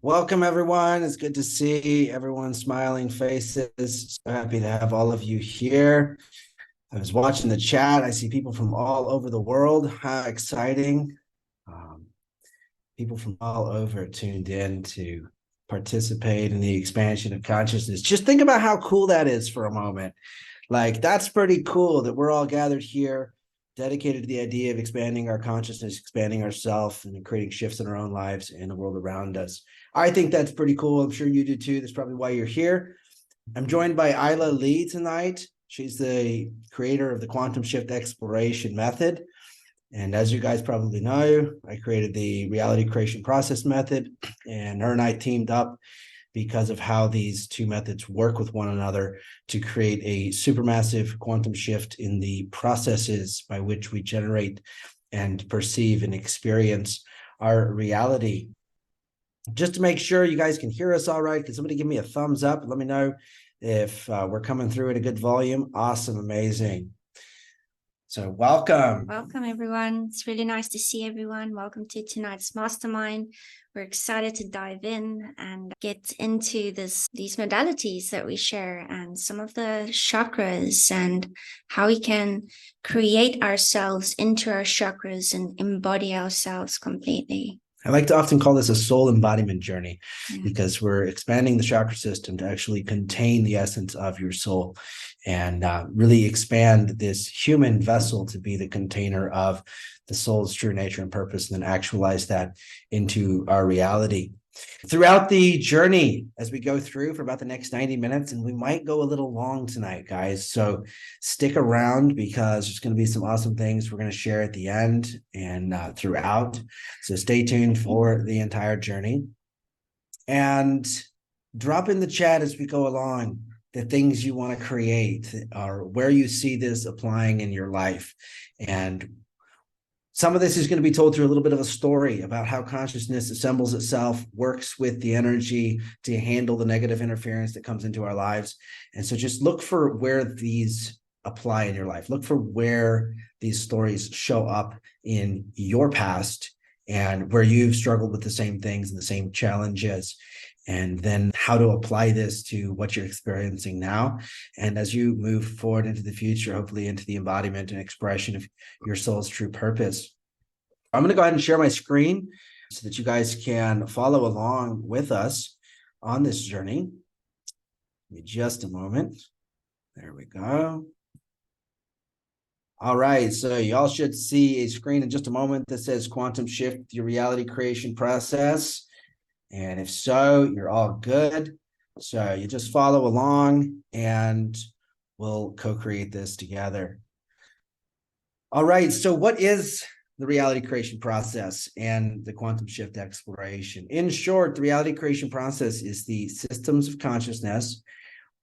Welcome, everyone. It's good to see everyone's smiling faces. So happy to have all of you here. I was watching the chat. I see people from all over the world. How exciting. Um, People from all over tuned in to participate in the expansion of consciousness. Just think about how cool that is for a moment. Like, that's pretty cool that we're all gathered here, dedicated to the idea of expanding our consciousness, expanding ourselves, and creating shifts in our own lives and the world around us. I think that's pretty cool. I'm sure you do too. That's probably why you're here. I'm joined by Aela Lee tonight. She's the creator of the Quantum Shift Exploration Method. And as you guys probably know, I created the reality creation process method, and her and I teamed up because of how these two methods work with one another to create a supermassive quantum shift in the processes by which we generate and perceive and experience our reality. Just to make sure you guys can hear us all right, can somebody give me a thumbs up? Let me know if we're coming through at a good volume. Awesome, amazing. So welcome. Welcome, everyone. It's really nice to see everyone. Welcome to tonight's Mastermind. We're excited to dive in and get into these modalities that we share and some of the chakras and how we can create ourselves into our chakras and embody ourselves completely. I like to often call this a soul embodiment journey because we're expanding the chakra system to actually contain the essence of your soul and really expand this human vessel to be the container of the soul's true nature and purpose, and then actualize that into our reality. Throughout the journey, as we go through for about the next 90 minutes, and we might go a little long tonight, guys. So stick around because there's going to be some awesome things we're going to share at the end and throughout. So stay tuned for the entire journey. And drop in the chat as we go along the things you want to create or where you see this applying in your life. And some of this is going to be told through a little bit of a story about how consciousness assembles itself, works with the energy to handle the negative interference that comes into our lives. And so just look for where these apply in your life. Look for where these stories show up in your past and where you've struggled with the same things and the same challenges, and then how to apply this to what you're experiencing now. And as you move forward into the future, hopefully into the embodiment and expression of your soul's true purpose. I'm going to go ahead and share my screen so that you guys can follow along with us on this journey. Give me just a moment. There we go. All right, so y'all should see a screen in just a moment that says Quantum Shift, your reality creation process. And if so, you're all good. So you just follow along and we'll co-create this together. All right, so what is the reality creation process and the quantum shift exploration? In short, the reality creation process is the systems of consciousness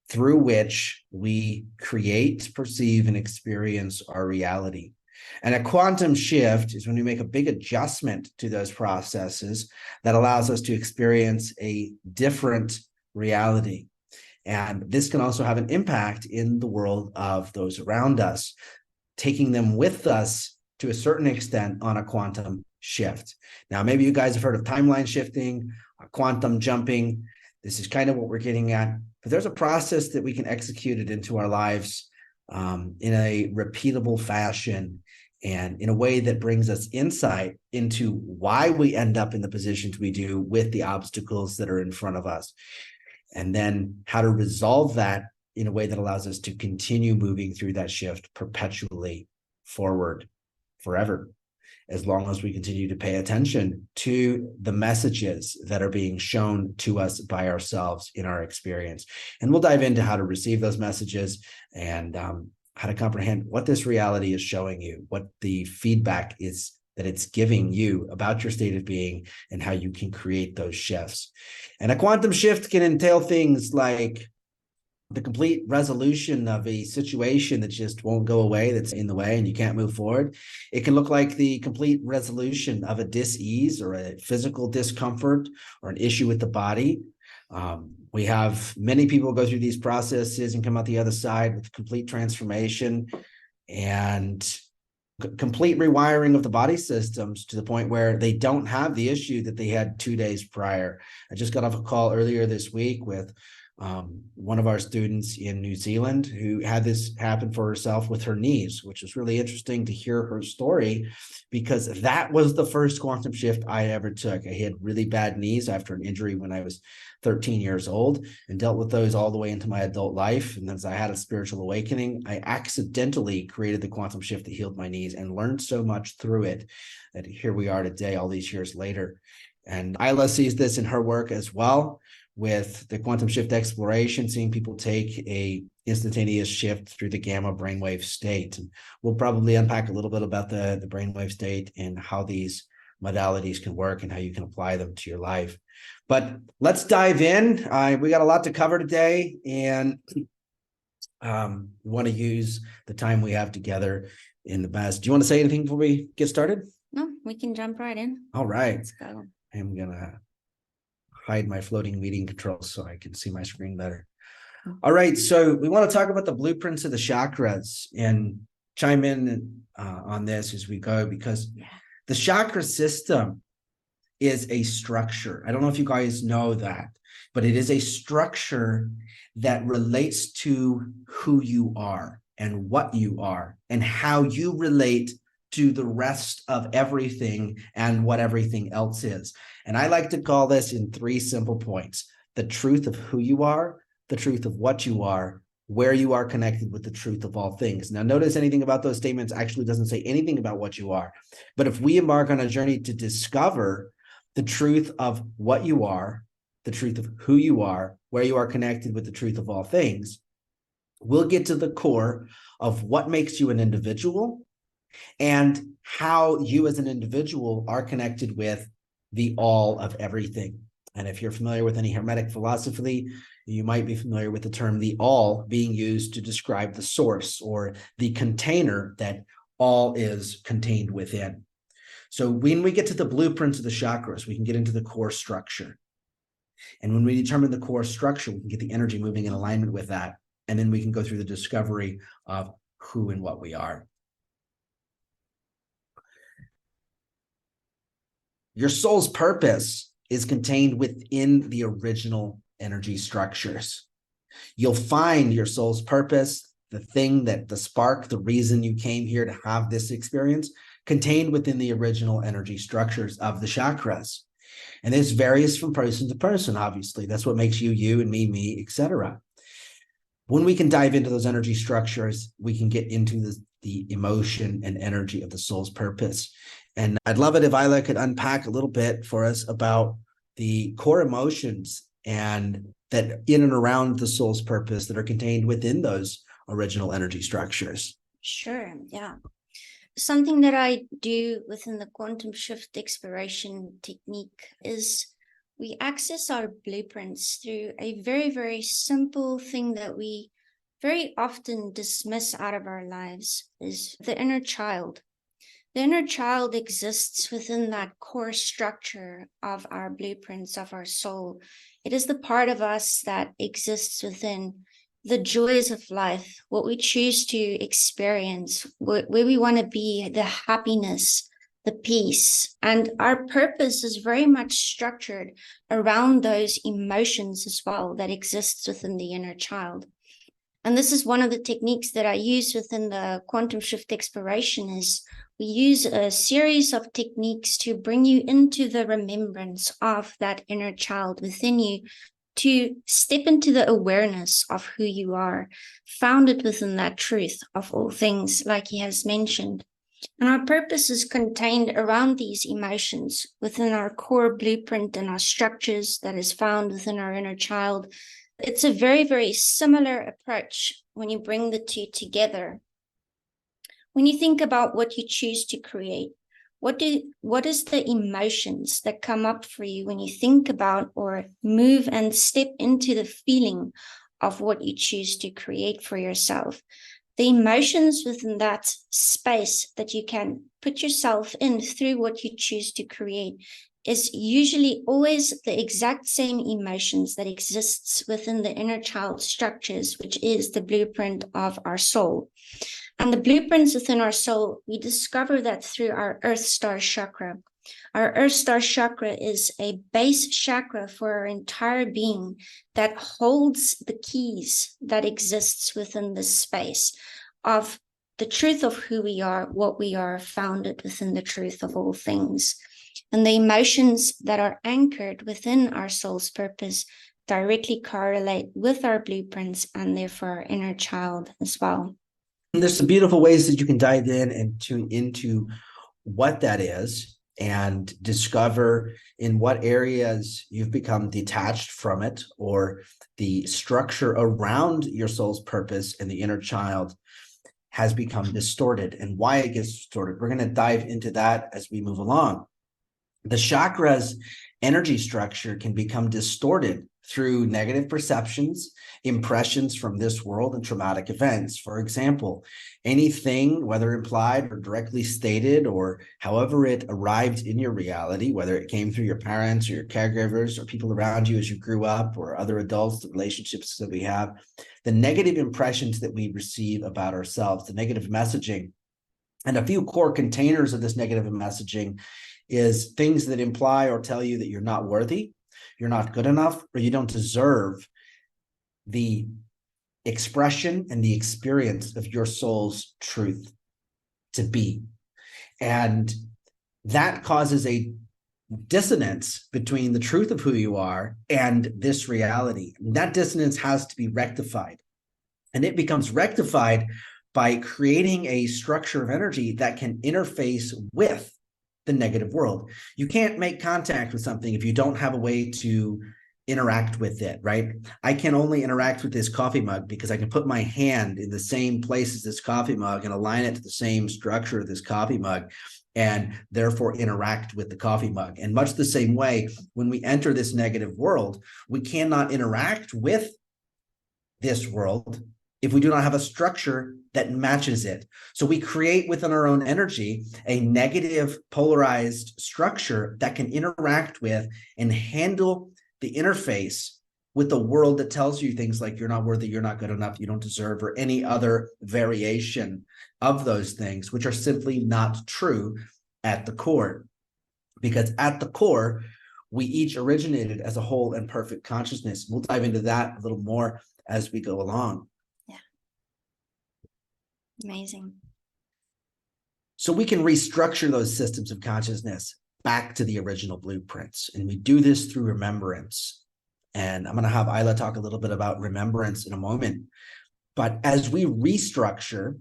through which we create, perceive, and experience our reality. And a quantum shift is when we make a big adjustment to those processes that allows us to experience a different reality. And this can also have an impact in the world of those around us, taking them with us to a certain extent on a quantum shift. Now, maybe you guys have heard of timeline shifting, quantum jumping. This is kind of what we're getting at. But there's a process that we can execute it into our lives in a repeatable fashion and in a way that brings us insight into why we end up in the positions we do with the obstacles that are in front of us, and then how to resolve that in a way that allows us to continue moving through that shift perpetually forward forever, as long as we continue to pay attention to the messages that are being shown to us by ourselves in our experience. And we'll dive into how to receive those messages and how to comprehend what this reality is showing you, what the feedback is that it's giving you about your state of being, and how you can create those shifts. And a quantum shift can entail things like the complete resolution of a situation that just won't go away, that's in the way and you can't move forward. It can look like the complete resolution of a dis-ease or a physical discomfort or an issue with the body. We have many people go through these processes and come out the other side with complete transformation. And complete rewiring of the body systems to the point where they don't have the issue that they had 2 days prior. I just got off a call earlier this week with one of our students in New Zealand who had this happen for herself with her knees, which was really interesting to hear her story, because that was the first quantum shift I ever took. I had really bad knees after an injury when I was 13 years old and dealt with those all the way into my adult life. And as I had a spiritual awakening, I accidentally created the quantum shift that healed my knees and learned so much through it that here we are today, all these years later. And Aela sees this in her work as well, with the quantum shift exploration, seeing people take a instantaneous shift through the gamma brainwave state. And we'll probably unpack a little bit about the brainwave state and how these modalities can work and how you can apply them to your life. But let's dive in. We got a lot to cover today, and we want to use the time we have together in the best. Do you want to say anything before we get started? No, we can jump right in. All right. Let's go. I'm going to hide my floating meeting controls so I can see my screen better. All right. So we want to talk about the blueprints of the chakras and chime in on this as we go, because the chakra system is a structure. I don't know if you guys know that, but it is a structure that relates to who you are and what you are and how you relate to the rest of everything and what everything else is. And I like to call this in 3 simple points: the truth of who you are, the truth of what you are, where you are connected with the truth of all things. Now, notice anything about those statements actually doesn't say anything about what you are. But if we embark on a journey to discover the truth of what you are, the truth of who you are, where you are connected with the truth of all things, we'll get to the core of what makes you an individual and how you as an individual are connected with the all of everything. And if you're familiar with any Hermetic philosophy, you might be familiar with the term the all being used to describe the source or the container that all is contained within. So when we get to the blueprints of the chakras, we can get into the core structure. And when we determine the core structure, we can get the energy moving in alignment with that. And then we can go through the discovery of who and what we are. Your soul's purpose is contained within the original energy structures. You'll find your soul's purpose, the thing that the spark, the reason you came here to have this experience, contained within the original energy structures of the chakras. And this varies from person to person, obviously. That's what makes you, you, and me, etc. When we can dive into those energy structures, we can get into the emotion and energy of the soul's purpose. And I'd love it if Aela could unpack a little bit for us about the core emotions and that in and around the soul's purpose that are contained within those original energy structures. Sure, yeah. Something that I do within the quantum shift exploration technique is we access our blueprints through a very, very simple thing that we very often dismiss out of our lives, is the inner child. The inner child exists within that core structure of our blueprints of our soul. It is the part of us that exists within the joys of life, what we choose to experience, where we want to be, the happiness, the peace. And our purpose is very much structured around those emotions as well that exists within the inner child. And this is one of the techniques that I use within the quantum shift exploration is we use a series of techniques to bring you into the remembrance of that inner child within you, to step into the awareness of who you are, founded within that truth of all things, like he has mentioned. And our purpose is contained around these emotions within our core blueprint and our structures that is found within our inner child. It's a very, very similar approach when you bring the two together. When you think about what you choose to create, what is the emotions that come up for you when you think about or move and step into the feeling of what you choose to create for yourself? The emotions within that space that you can put yourself in through what you choose to create is usually always the exact same emotions that exists within the inner child structures, which is the blueprint of our soul. And the blueprints within our soul, we discover that through our Earth Star chakra. Our Earth Star chakra is a base chakra for our entire being that holds the keys that exists within this space of the truth of who we are, what we are, founded within the truth of all things. And the emotions that are anchored within our soul's purpose directly correlate with our blueprints and therefore our inner child as well. And there's some beautiful ways that you can dive in and tune into what that is and discover in what areas you've become detached from it, or the structure around your soul's purpose and the inner child has become distorted and why it gets distorted. We're going to dive into that as we move along. The chakras energy structure can become distorted through negative perceptions, impressions from this world, and traumatic events. For example, anything, whether implied or directly stated, or however it arrived in your reality, whether it came through your parents or your caregivers or people around you as you grew up, or other adults, the relationships that we have, the negative impressions that we receive about ourselves, the negative messaging. And a few core containers of this negative messaging is things that imply or tell you that you're not worthy, you're not good enough, or you don't deserve the expression and the experience of your soul's truth to be. And that causes a dissonance between the truth of who you are and this reality. And that dissonance has to be rectified. And it becomes rectified by creating a structure of energy that can interface with the negative world. You can't make contact with something if you don't have a way to interact with it, right? I can only interact with this coffee mug because I can put my hand in the same place as this coffee mug and align it to the same structure of this coffee mug, and therefore interact with the coffee mug. And much the same way, when we enter this negative world, we cannot interact with this world if we do not have a structure that matches it. So we create within our own energy a negative polarized structure that can interact with and handle the interface with the world that tells you things like you're not worthy, you're not good enough, you don't deserve, or any other variation of those things, which are simply not true at the core. Because at the core, we each originated as a whole and perfect consciousness. We'll dive into that a little more as we go along. Amazing. So we can restructure those systems of consciousness back to the original blueprints. And we do this through remembrance. And I'm going to have Aela talk a little bit about remembrance in a moment. But as we restructure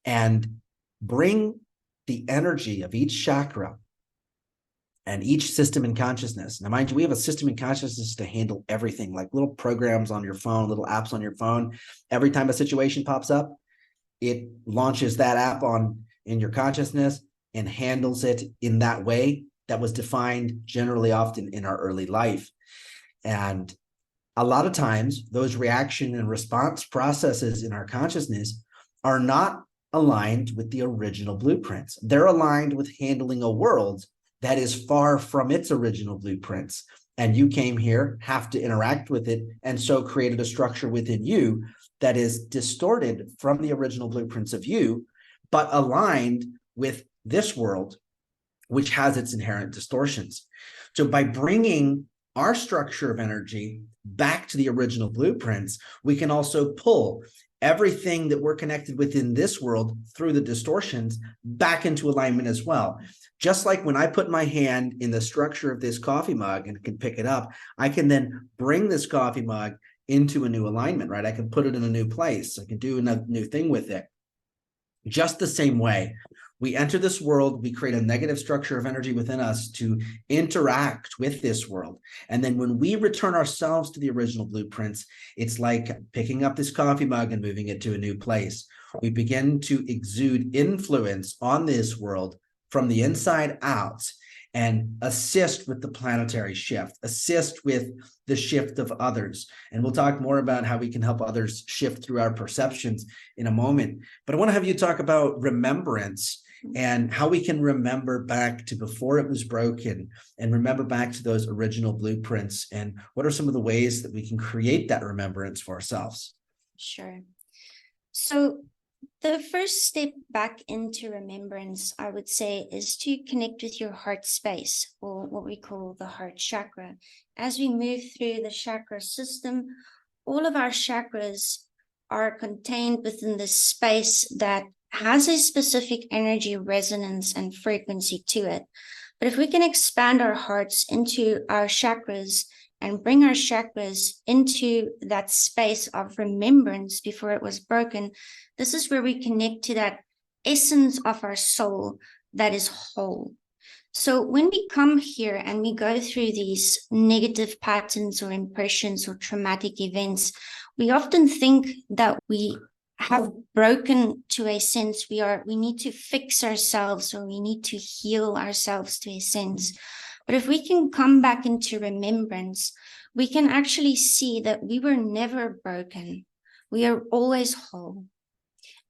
and bring the energy of each chakra and each system in consciousness. Now, mind you, we have a system in consciousness to handle everything, like little programs on your phone, little apps on your phone. Every time a situation pops up, it launches that app in your consciousness and handles it in that way that was defined generally often in our early life. And a lot of times those reaction and response processes in our consciousness are not aligned with the original blueprints. They're aligned with handling a world that is far from its original blueprints. And you came here, have to interact with it, and so created a structure within you that is distorted from the original blueprints of you, but aligned with this world, which has its inherent distortions. So by bringing our structure of energy back to the original blueprints, we can also pull everything that we're connected with in this world through the distortions back into alignment as well. Just like when I put my hand in the structure of this coffee mug and can pick it up, I can then bring this coffee mug into a new alignment, right? I can put it in a new place. I can do a new thing with it. Just the same way, we enter this world, we create a negative structure of energy within us to interact with this world. And then when we return ourselves to the original blueprints, it's like picking up this coffee mug and moving it to a new place. We begin to exude influence on this world from the inside out and assist with the planetary shift, assist with the shift of others. And we'll talk more about how we can help others shift through our perceptions in a moment. But I want to have you talk about remembrance and how we can remember back to before it was broken and remember back to those original blueprints. And what are some of the ways that we can create that remembrance for ourselves? Sure. So The first step back into remembrance, I would say, is to connect with your heart space, or what we call the heart chakra. As we move through the chakra system, all of our chakras are contained within this space that has a specific energy resonance and frequency to it. But if we can expand our hearts into our chakras and bring our chakras into that space of remembrance before it was broken, this is where we connect to that essence of our soul that is whole. So when we come here and we go through these negative patterns or impressions or traumatic events, we often think that we have broken to a sense. We need to fix ourselves, or we need to heal ourselves to a sense. But if we can come back into remembrance, we can actually see that we were never broken. We are always whole.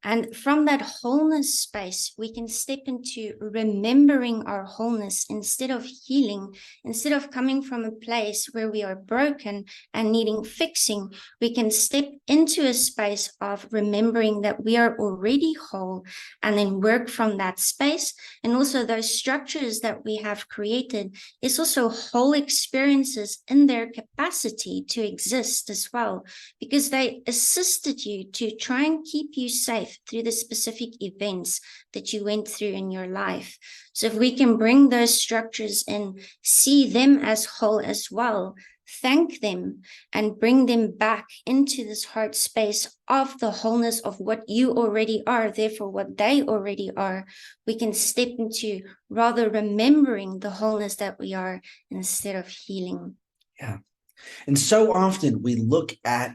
And from that wholeness space, we can step into remembering our wholeness instead of healing. Instead of coming from a place where we are broken and needing fixing, we can step into a space of remembering that we are already whole, and then work from that space. And also those structures that we have created is also whole experiences in their capacity to exist as well, because they assisted you to try and keep you safe through the specific events that you went through in your life. So if we can bring those structures in, see them as whole as well, thank them, and bring them back into this heart space of the wholeness of what you already are, therefore what they already are, we can step into rather remembering the wholeness that we are instead of healing. Yeah. And so often we look at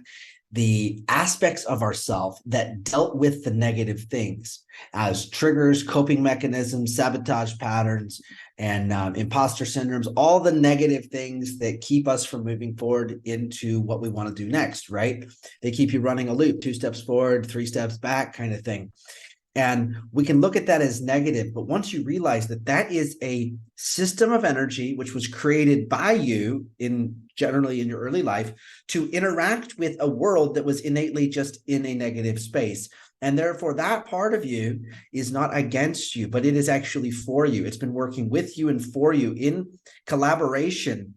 the aspects of ourself that dealt with the negative things as triggers, coping mechanisms, sabotage patterns, and imposter syndromes, all the negative things that keep us from moving forward into what we want to do next, right? They keep you running a loop, 2 steps forward, 3 steps back kind of thing. And we can look at that as negative, but once you realize that that is a system of energy which was created by you generally in your early life to interact with a world that was innately just in a negative space. And therefore that part of you is not against you, but it is actually for you. It's been working with you and for you in collaboration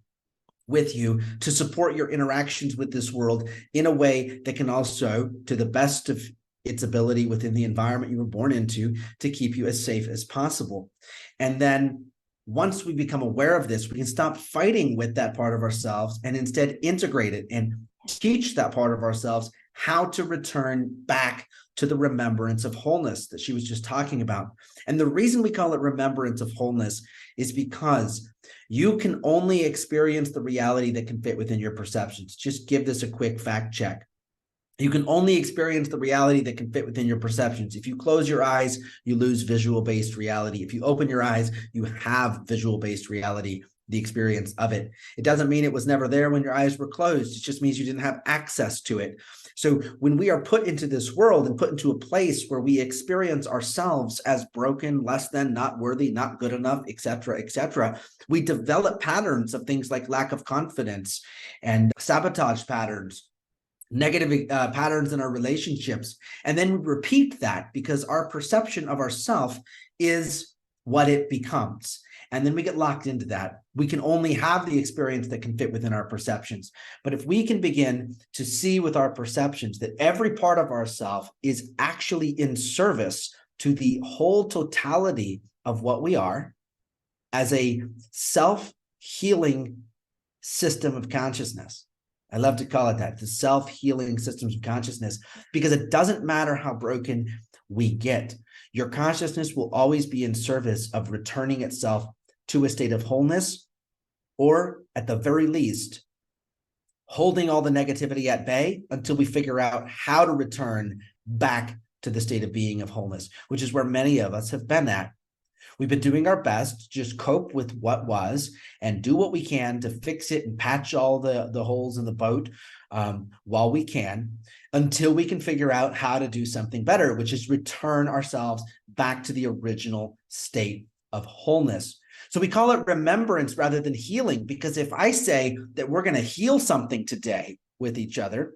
with you to support your interactions with this world in a way that can also, to the best of its ability within the environment you were born into, to keep you as safe as possible. And then once we become aware of this, we can stop fighting with that part of ourselves and instead integrate it and teach that part of ourselves how to return back to the remembrance of wholeness that she was just talking about. And the reason we call it remembrance of wholeness is because you can only experience the reality that can fit within your perceptions. Just give this a quick fact check. You can only experience the reality that can fit within your perceptions. If you close your eyes, you lose visual-based reality. If you open your eyes, you have visual-based reality, the experience of it. It doesn't mean it was never there when your eyes were closed. It just means you didn't have access to it. So when we are put into this world and put into a place where we experience ourselves as broken, less than, not worthy, not good enough, etc., we develop patterns of things like lack of confidence and sabotage patterns, negative patterns in our relationships. And then we repeat that because our perception of ourself is what it becomes. And then we get locked into that. We can only have the experience that can fit within our perceptions. But if we can begin to see with our perceptions that every part of ourself is actually in service to the whole totality of what we are as a self-healing system of consciousness. I love to call it that, the self-healing systems of consciousness, because it doesn't matter how broken we get. Your consciousness will always be in service of returning itself to a state of wholeness, or at the very least, holding all the negativity at bay until we figure out how to return back to the state of being of wholeness, which is where many of us have been at. We've been doing our best to just cope with what was and do what we can to fix it and patch all the holes in the boat while we can, until we can figure out how to do something better, which is return ourselves back to the original state of wholeness. So we call it remembrance rather than healing, because if I say that we're going to heal something today with each other,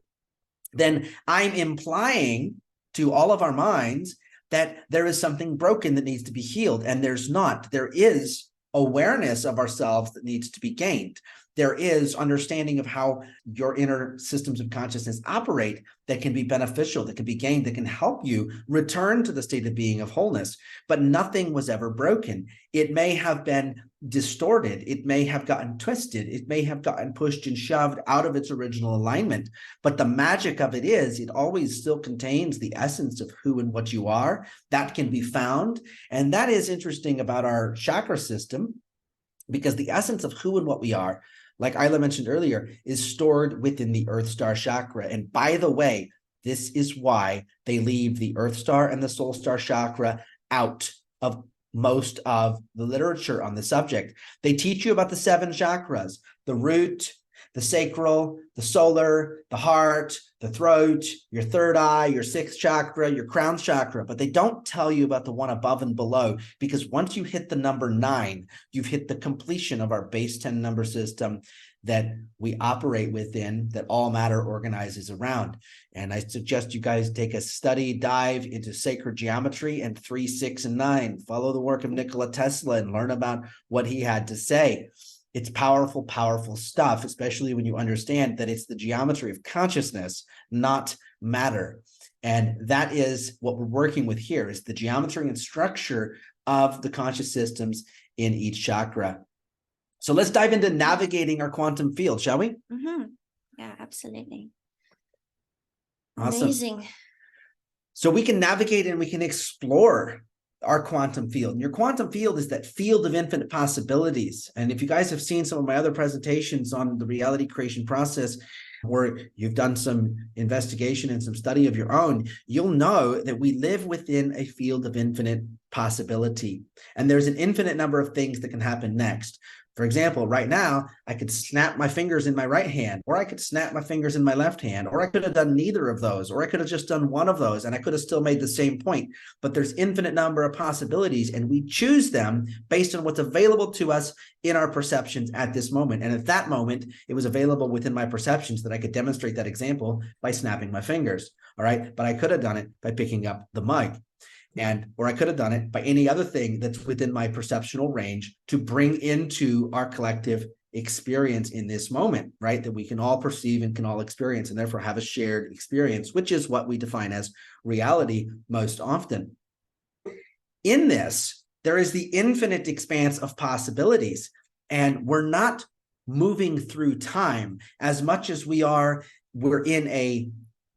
then I'm implying to all of our minds that there is something broken that needs to be healed, and there's not. There is awareness of ourselves that needs to be gained. There is understanding of how your inner systems of consciousness operate that can be beneficial, that can be gained, that can help you return to the state of being of wholeness. But nothing was ever broken. It may have been distorted. It may have gotten twisted. It may have gotten pushed and shoved out of its original alignment. But the magic of it is it always still contains the essence of who and what you are. That can be found. And that is interesting about our chakra system, because the essence of who and what we are, like Aela mentioned earlier, is stored within the Earth Star chakra. And by the way, this is why they leave the Earth Star and the Soul Star chakra out of most of the literature on the subject. They teach you about the 7 chakras: the root, the sacral, the solar, the heart, the throat, your third eye, your 6th chakra, your crown chakra, but they don't tell you about the one above and below, because once you hit the number 9, you've hit the completion of our base 10 number system that we operate within, that all matter organizes around. And I suggest you guys take a study dive into sacred geometry and 3, 6, and 9. Follow the work of Nikola Tesla and learn about what he had to say. It's powerful, powerful stuff, especially when you understand that it's the geometry of consciousness, not matter. And that is what we're working with here, is the geometry and structure of the conscious systems in each chakra. So let's dive into navigating our quantum field, shall we? Mm-hmm. Yeah, absolutely. Awesome. Amazing. So we can navigate and we can explore our quantum field. And your quantum field is that field of infinite possibilities. And if you guys have seen some of my other presentations on the reality creation process, where you've done some investigation and some study of your own, you'll know that we live within a field of infinite possibility. And there's an infinite number of things that can happen next. For example, right now, I could snap my fingers in my right hand, or I could snap my fingers in my left hand, or I could have done neither of those, or I could have just done one of those, and I could have still made the same point. But there's infinite number of possibilities, and we choose them based on what's available to us in our perceptions at this moment. And at that moment, it was available within my perceptions that I could demonstrate that example by snapping my fingers, all right? But I could have done it by picking up the mic. Or I could have done it by any other thing that's within my perceptual range to bring into our collective experience in this moment, right? That we can all perceive and can all experience, and therefore have a shared experience, which is what we define as reality most often. In this, there is the infinite expanse of possibilities, and we're not moving through time as much as we're in a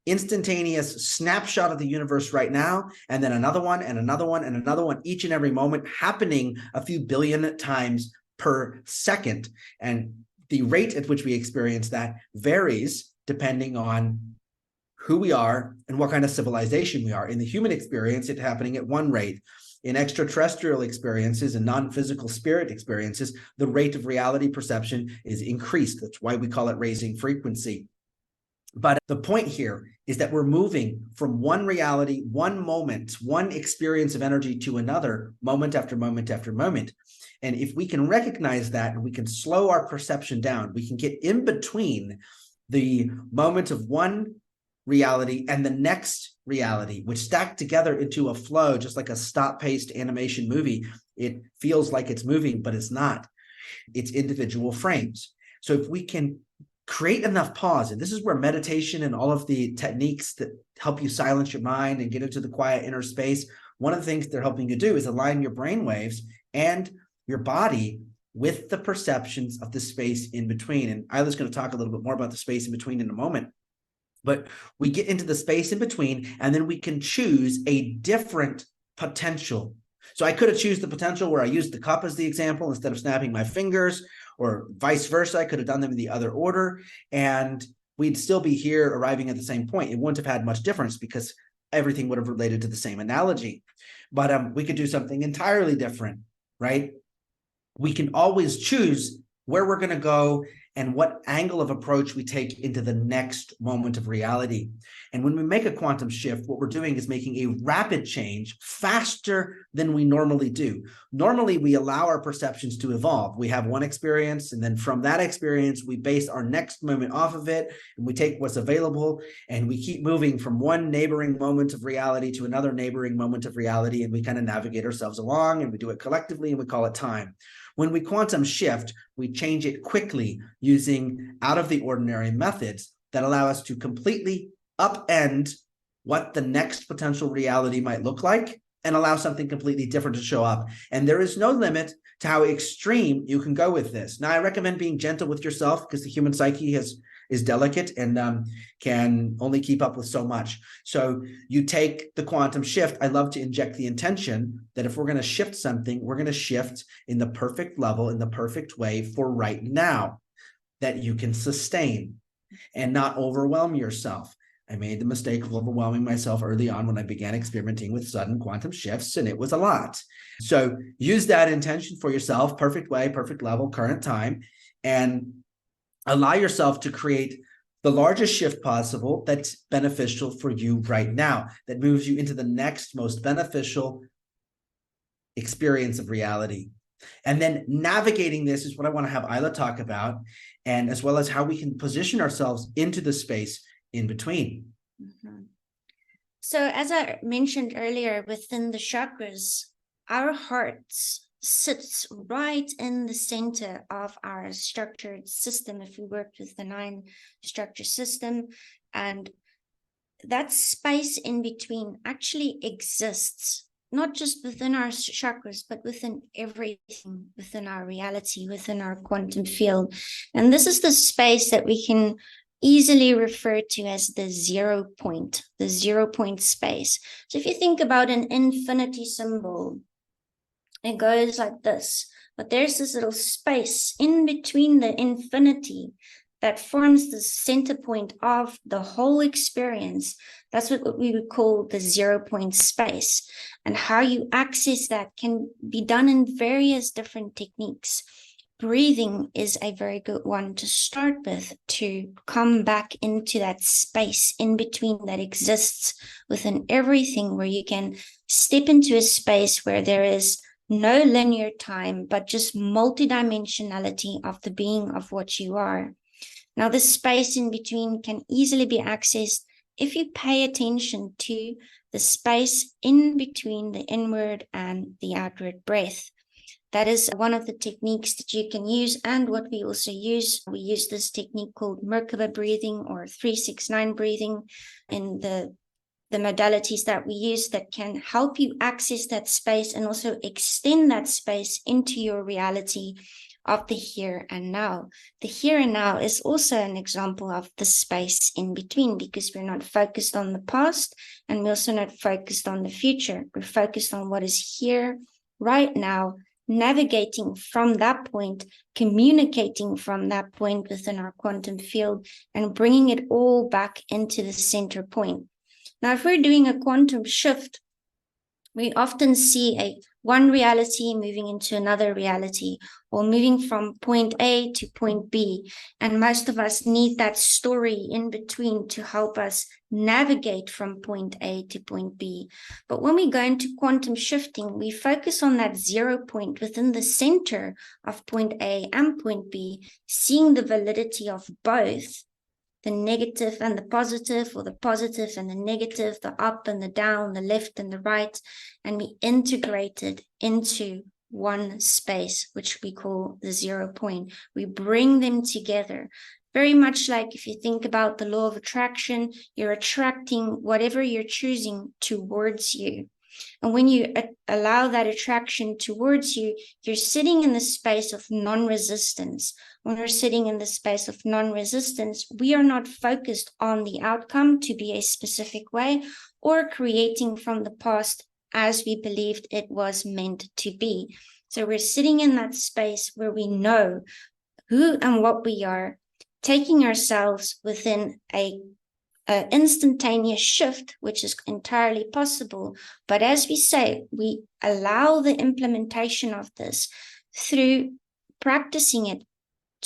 instantaneous snapshot of the universe right now, and then another one and another one and another one, each and every moment happening a few billion times per second. And the rate at which we experience that varies depending on who we are and what kind of civilization we are. In the human experience, it's happening at one rate. In extraterrestrial experiences and non-physical spirit experiences, the rate of reality perception is increased. That's why we call it raising frequency. But the point here is that we're moving from one reality, one moment, one experience of energy to another, moment after moment after moment. And if we can recognize that and we can slow our perception down, we can get in between the moment of one reality and the next reality, which stack together into a flow, just like a stop-paced animation movie. It feels like it's moving, but it's not. It's individual frames. So if we can create enough pause, and this is where meditation and all of the techniques that help you silence your mind and get into the quiet inner space, one of the things they're helping you do is align your brain waves and your body with the perceptions of the space in between. And Aela's going to talk a little bit more about the space in between in a moment. But we get into the space in between, and then we can choose a different potential. So I could have chosen the potential where I used the cup as the example instead of snapping my fingers, or vice versa. I could have done them in the other order, and we'd still be here arriving at the same point. It wouldn't have had much difference because everything would have related to the same analogy. But we could do something entirely different, right? We can always choose where we're going to go and what angle of approach we take into the next moment of reality. And when we make a quantum shift, what we're doing is making a rapid change faster than we normally do. Normally, we allow our perceptions to evolve. We have one experience, and then from that experience, we base our next moment off of it, and we take what's available, and we keep moving from one neighboring moment of reality to another neighboring moment of reality, and we kind of navigate ourselves along, and we do it collectively, and we call it time. When we quantum shift, we change it quickly using out-of-the-ordinary methods that allow us to completely upend what the next potential reality might look like and allow something completely different to show up. And there is no limit to how extreme you can go with this. Now, I recommend being gentle with yourself because the human psyche is delicate and can only keep up with so much. So you take the quantum shift. I love to inject the intention that if we're going to shift something, we're going to shift in the perfect level, in the perfect way for right now that you can sustain and not overwhelm yourself. I made the mistake of overwhelming myself early on when I began experimenting with sudden quantum shifts, and it was a lot. So use that intention for yourself, perfect way, perfect level, current time, and allow yourself to create the largest shift possible that's beneficial for you right now, that moves you into the next most beneficial experience of reality. And then navigating this is what I want to have Aela talk about, and as well as how we can position ourselves into the space in between. Mm-hmm. So as I mentioned earlier, within the chakras, our hearts sits right in the center of our structured system. If we worked with the 9 structure system, and that space in between actually exists, not just within our chakras, but within everything, within our reality, within our quantum field. And this is the space that we can easily refer to as the 0 point space. So if you think about an infinity symbol, it goes like this, but there's this little space in between the infinity that forms the center point of the whole experience. That's what we would call the 0 point space. And how you access that can be done in various different techniques. Breathing is a very good one to start with, to come back into that space in between that exists within everything, where you can step into a space where there is no linear time, but just multidimensionality of the being of what you are. Now, this space in between can easily be accessed if you pay attention to the space in between the inward and the outward breath. That is one of the techniques that you can use, and what we also use. We use this technique called Merkaba breathing or 369 breathing in the modalities that we use that can help you access that space and also extend that space into your reality of the here and now. The here and now is also an example of the space in between, because we're not focused on the past and we're also not focused on the future. We're focused on what is here right now, navigating from that point, communicating from that point within our quantum field, and bringing it all back into the center point. Now, if we're doing a quantum shift, we often see one reality moving into another reality, or moving from point A to point B. And most of us need that story in between to help us navigate from point A to point B. But when we go into quantum shifting, we focus on that 0 point within the center of point A and point B, seeing the validity of both, the negative and the positive, or the positive and the negative, the up and the down, the left and the right, and we integrate it into one space, which we call the 0 point. We bring them together. Very much like if you think about the law of attraction, you're attracting whatever you're choosing towards you. And when you allow that attraction towards you, you're sitting in the space of non-resistance. When we're sitting in the space of non-resistance, we are not focused on the outcome to be a specific way, or creating from the past as we believed it was meant to be. So we're sitting in that space where we know who and what we are, taking ourselves within an instantaneous shift, which is entirely possible. But as we say, we allow the implementation of this through practicing it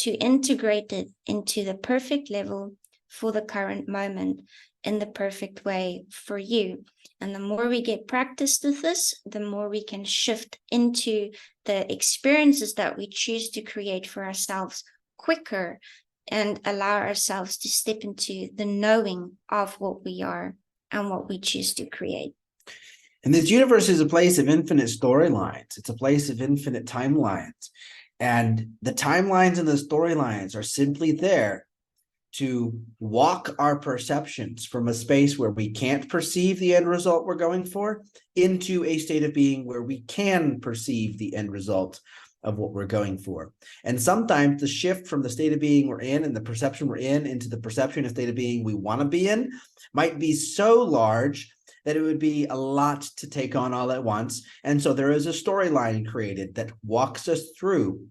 to integrate it into the perfect level for the current moment in the perfect way for you. And the more we get practiced with this, the more we can shift into the experiences that we choose to create for ourselves quicker and allow ourselves to step into the knowing of what we are and what we choose to create. And this universe is a place of infinite storylines. It's a place of infinite timelines. And the timelines and the storylines are simply there to walk our perceptions from a space where we can't perceive the end result we're going for into a state of being where we can perceive the end result of what we're going for. And sometimes the shift from the state of being we're in and the perception we're in into the perception and state of being we want to be in might be so large that it would be a lot to take on all at once. And so there is a storyline created that walks us through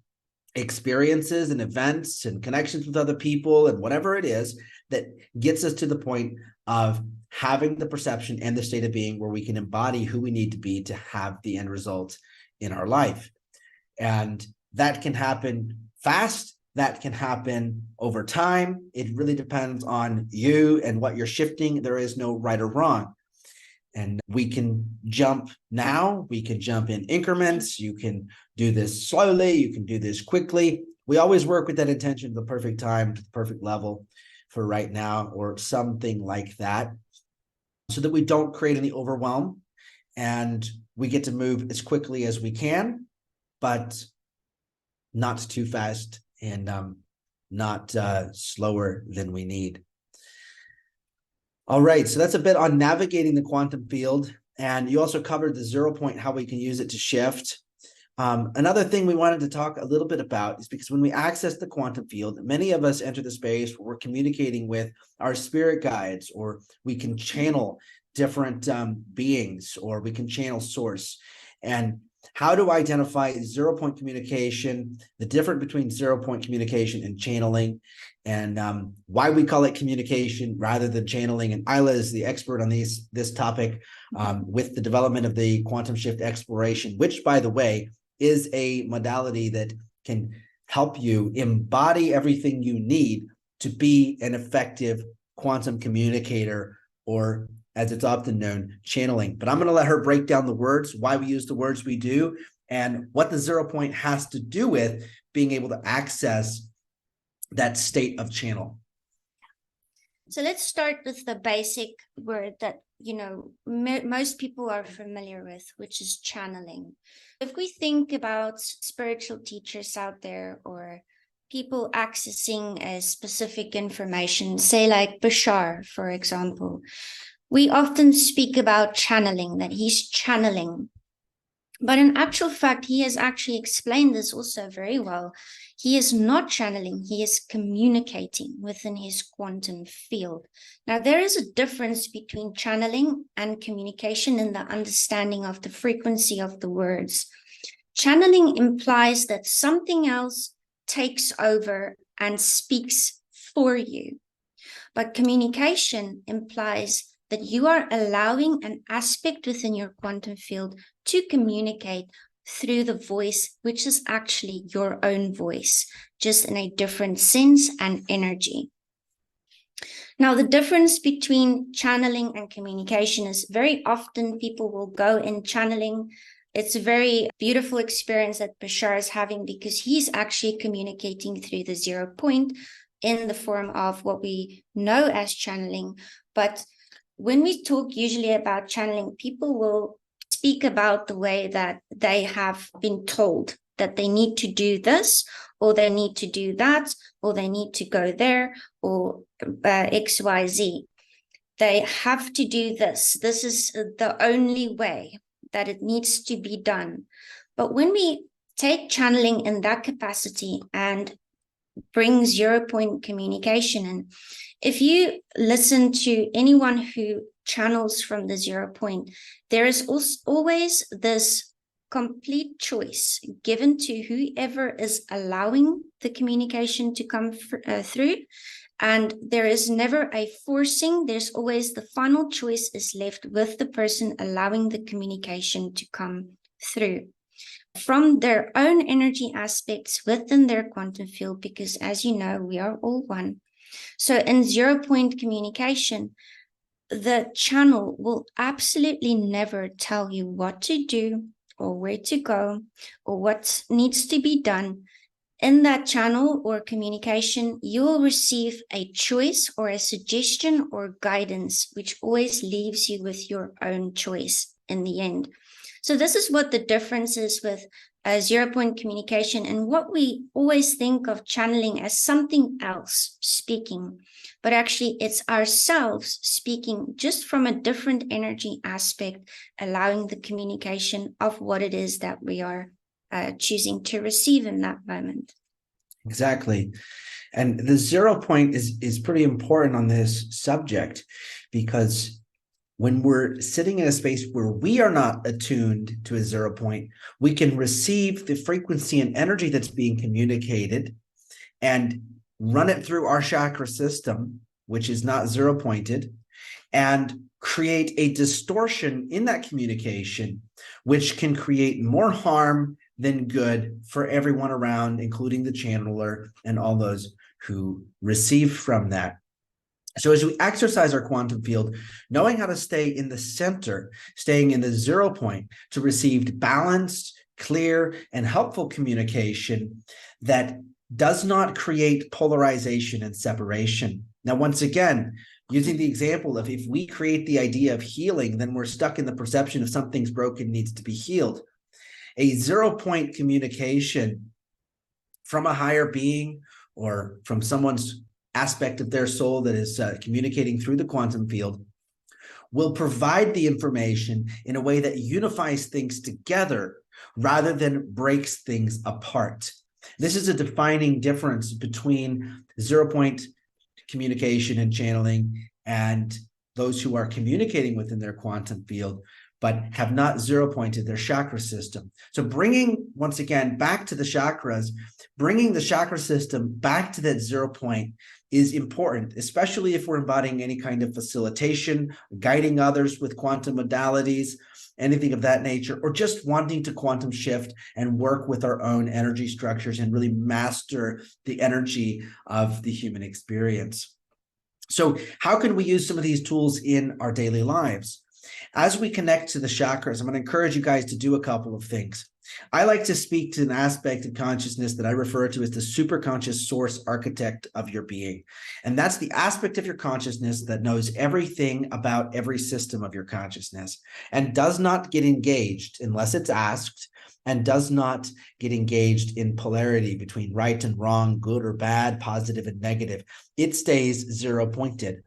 experiences and events and connections with other people and whatever it is that gets us to the point of having the perception and the state of being where we can embody who we need to be to have the end result in our life. And that can happen fast. That can happen over time. It really depends on you and what you're shifting. There is no right or wrong. And we can jump now, we can jump in increments, you can do this slowly, you can do this quickly. We always work with that intention, the perfect time, the perfect level for right now, or something like that, so that we don't create any overwhelm and we get to move as quickly as we can, but not too fast and not slower than we need. All right, so that's a bit on navigating the quantum field. And you also covered the 0 point, how we can use it to shift. Another thing we wanted to talk a little bit about is because when we access the quantum field, many of us enter the space where we're communicating with our spirit guides, or we can channel different beings, or we can channel source. And how to identify 0 point communication, the difference between 0 point communication and channeling, and why we call it communication rather than channeling. And Aela is the expert on this topic with the development of the quantum shift exploration, which, by the way, is a modality that can help you embody everything you need to be an effective quantum communicator, or as it's often known, channeling. But I'm going to let her break down the words, why we use the words we do, and what the 0 point has to do with being able to access that state of channel. So let's start with the basic word that, most people are familiar with, which is channeling. If we think about spiritual teachers out there, or people accessing a specific information, say like Bashar, for example, we often speak about channeling, that he's channeling. But in actual fact, he has actually explained this also very well. He is not channeling, he is communicating within his quantum field. Now, there is a difference between channeling and communication in the understanding of the frequency of the words. Channeling implies that something else takes over and speaks for you. But communication implies that you are allowing an aspect within your quantum field to communicate through the voice, which is actually your own voice, just in a different sense and energy. Now, the difference between channeling and communication is very often people will go in channeling. It's a very beautiful experience that Bashar is having, because he's actually communicating through the 0 point in the form of what we know as channeling. But when we talk usually about channeling, people will speak about the way that they have been told that they need to do this, or they need to do that, or they need to go there, or XYZ. They have to do this. This is the only way that it needs to be done. But when we take channeling in that capacity and bring 0 point communication in, if you listen to anyone who channels from the 0 point, there is always this complete choice given to whoever is allowing the communication to come through. And there is never a forcing. There's always the final choice is left with the person allowing the communication to come through. from their own energy aspects within their quantum field, because as you know, we are all one. So in 0 point communication, the channel will absolutely never tell you what to do or where to go or what needs to be done. In that channel or communication, you will receive a choice or a suggestion or guidance, which always leaves you with your own choice in the end. So this is what the difference is with 0 point communication, and what we always think of channeling as something else speaking, but actually it's ourselves speaking, just from a different energy aspect, allowing the communication of what it is that we are choosing to receive in that moment. Exactly. And the 0 point is pretty important on this subject, because when we're sitting in a space where we are not attuned to a 0 point, we can receive the frequency and energy that's being communicated and run it through our chakra system, which is not 0 pointed, and create a distortion in that communication, which can create more harm than good for everyone around, including the channeler and all those who receive from that. So as we exercise our quantum field, knowing how to stay in the center, staying in the 0 point to receive balanced, clear, and helpful communication that does not create polarization and separation. Now, once again, using the example of, if we create the idea of healing, then we're stuck in the perception of something's broken, needs to be healed. A 0 point communication from a higher being or from someone's aspect of their soul that is communicating through the quantum field will provide the information in a way that unifies things together rather than breaks things apart. This is a defining difference between 0 point communication and channeling and those who are communicating within their quantum field but have not 0 pointed their chakra system. So bringing, once again, back to the chakras, bringing the chakra system back to that 0 point is important, especially if we're embodying any kind of facilitation, guiding others with quantum modalities, anything of that nature, or just wanting to quantum shift and work with our own energy structures and really master the energy of the human experience. So how can we use some of these tools in our daily lives? As we connect to the chakras, I'm going to encourage you guys to do a couple of things. I like to speak to an aspect of consciousness that I refer to as the superconscious source architect of your being. And that's the aspect of your consciousness that knows everything about every system of your consciousness and does not get engaged unless it's asked, and does not get engaged in polarity between right and wrong, good or bad, positive and negative. It stays 0 pointed.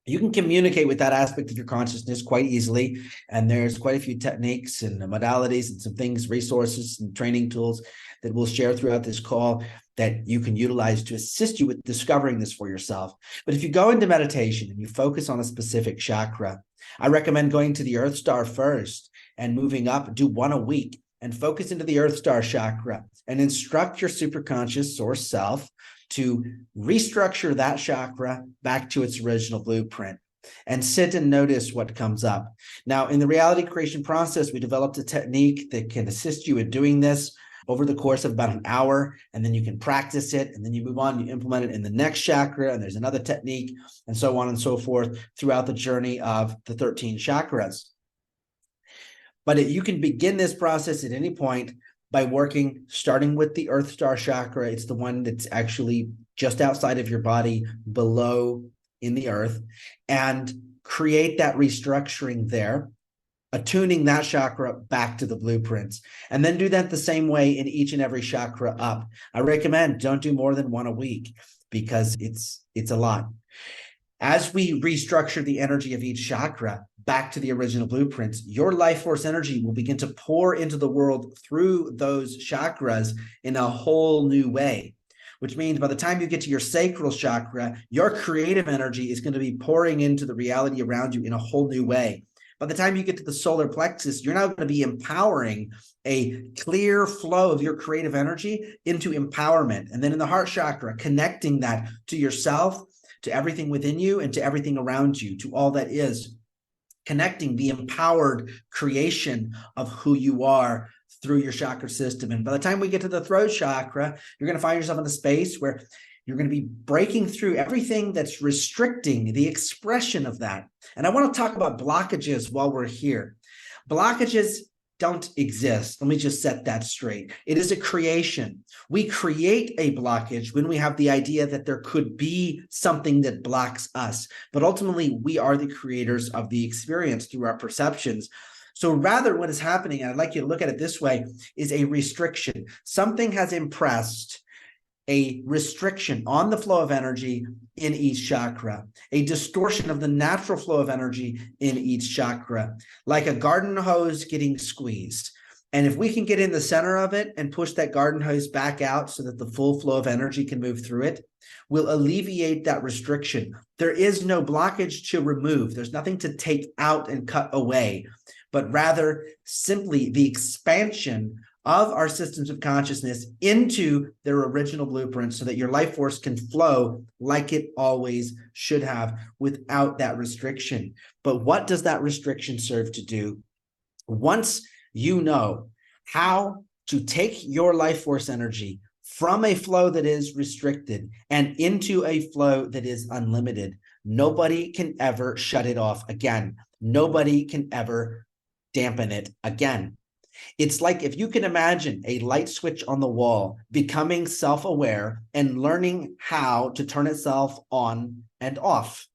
You can communicate with that aspect of your consciousness quite easily. And there's quite a few techniques and modalities and some things, resources and training tools that we'll share throughout this call that you can utilize to assist you with discovering this for yourself. But if you go into meditation and you focus on a specific chakra, I recommend going to the Earth Star first and moving up, do one a week, and focus into the Earth Star chakra and instruct your superconscious source self to restructure that chakra back to its original blueprint and sit and notice what comes up. Now, in the reality creation process, we developed a technique that can assist you in doing this over the course of about an hour, and then you can practice it, and then you move on, you implement it in the next chakra, and there's another technique, and so on and so forth throughout the journey of the 13 chakras. But you can begin this process at any point by working, starting with the Earth Star chakra. It's the one that's actually just outside of your body, below in the earth, and create that restructuring there, attuning that chakra back to the blueprints. And then do that the same way in each and every chakra up. I recommend don't do more than one a week because it's a lot. As we restructure the energy of each chakra back to the original blueprints, your life force energy will begin to pour into the world through those chakras in a whole new way, which means by the time you get to your sacral chakra, your creative energy is going to be pouring into the reality around you in a whole new way. By the time you get to the solar plexus, you're now going to be empowering a clear flow of your creative energy into empowerment. And then in the heart chakra, connecting that to yourself, to everything within you, and to everything around you, to all that is, connecting the empowered creation of who you are through your chakra system. And by the time we get to the throat chakra, you're going to find yourself in a space where you're going to be breaking through everything that's restricting the expression of that. And I want to talk about blockages while we're here. Blockages don't exist. Let me just set that straight. It is a creation. We create a blockage when we have the idea that there could be something that blocks us. But ultimately, we are the creators of the experience through our perceptions. So rather, what is happening, and I'd like you to look at it this way, is a restriction. Something has impressed a restriction on the flow of energy in each chakra, a distortion of the natural flow of energy in each chakra, like a garden hose getting squeezed. And if we can get in the center of it and push that garden hose back out so that the full flow of energy can move through it, we'll alleviate that restriction. There is no blockage to remove. There's nothing to take out and cut away, but rather simply the expansion of our systems of consciousness into their original blueprint so that your life force can flow like it always should have without that restriction. But what does that restriction serve to do? Once you know how to take your life force energy from a flow that is restricted and into a flow that is unlimited, nobody can ever shut it off again. Nobody can ever dampen it again. It's like if you can imagine a light switch on the wall becoming self-aware and learning how to turn itself on and off.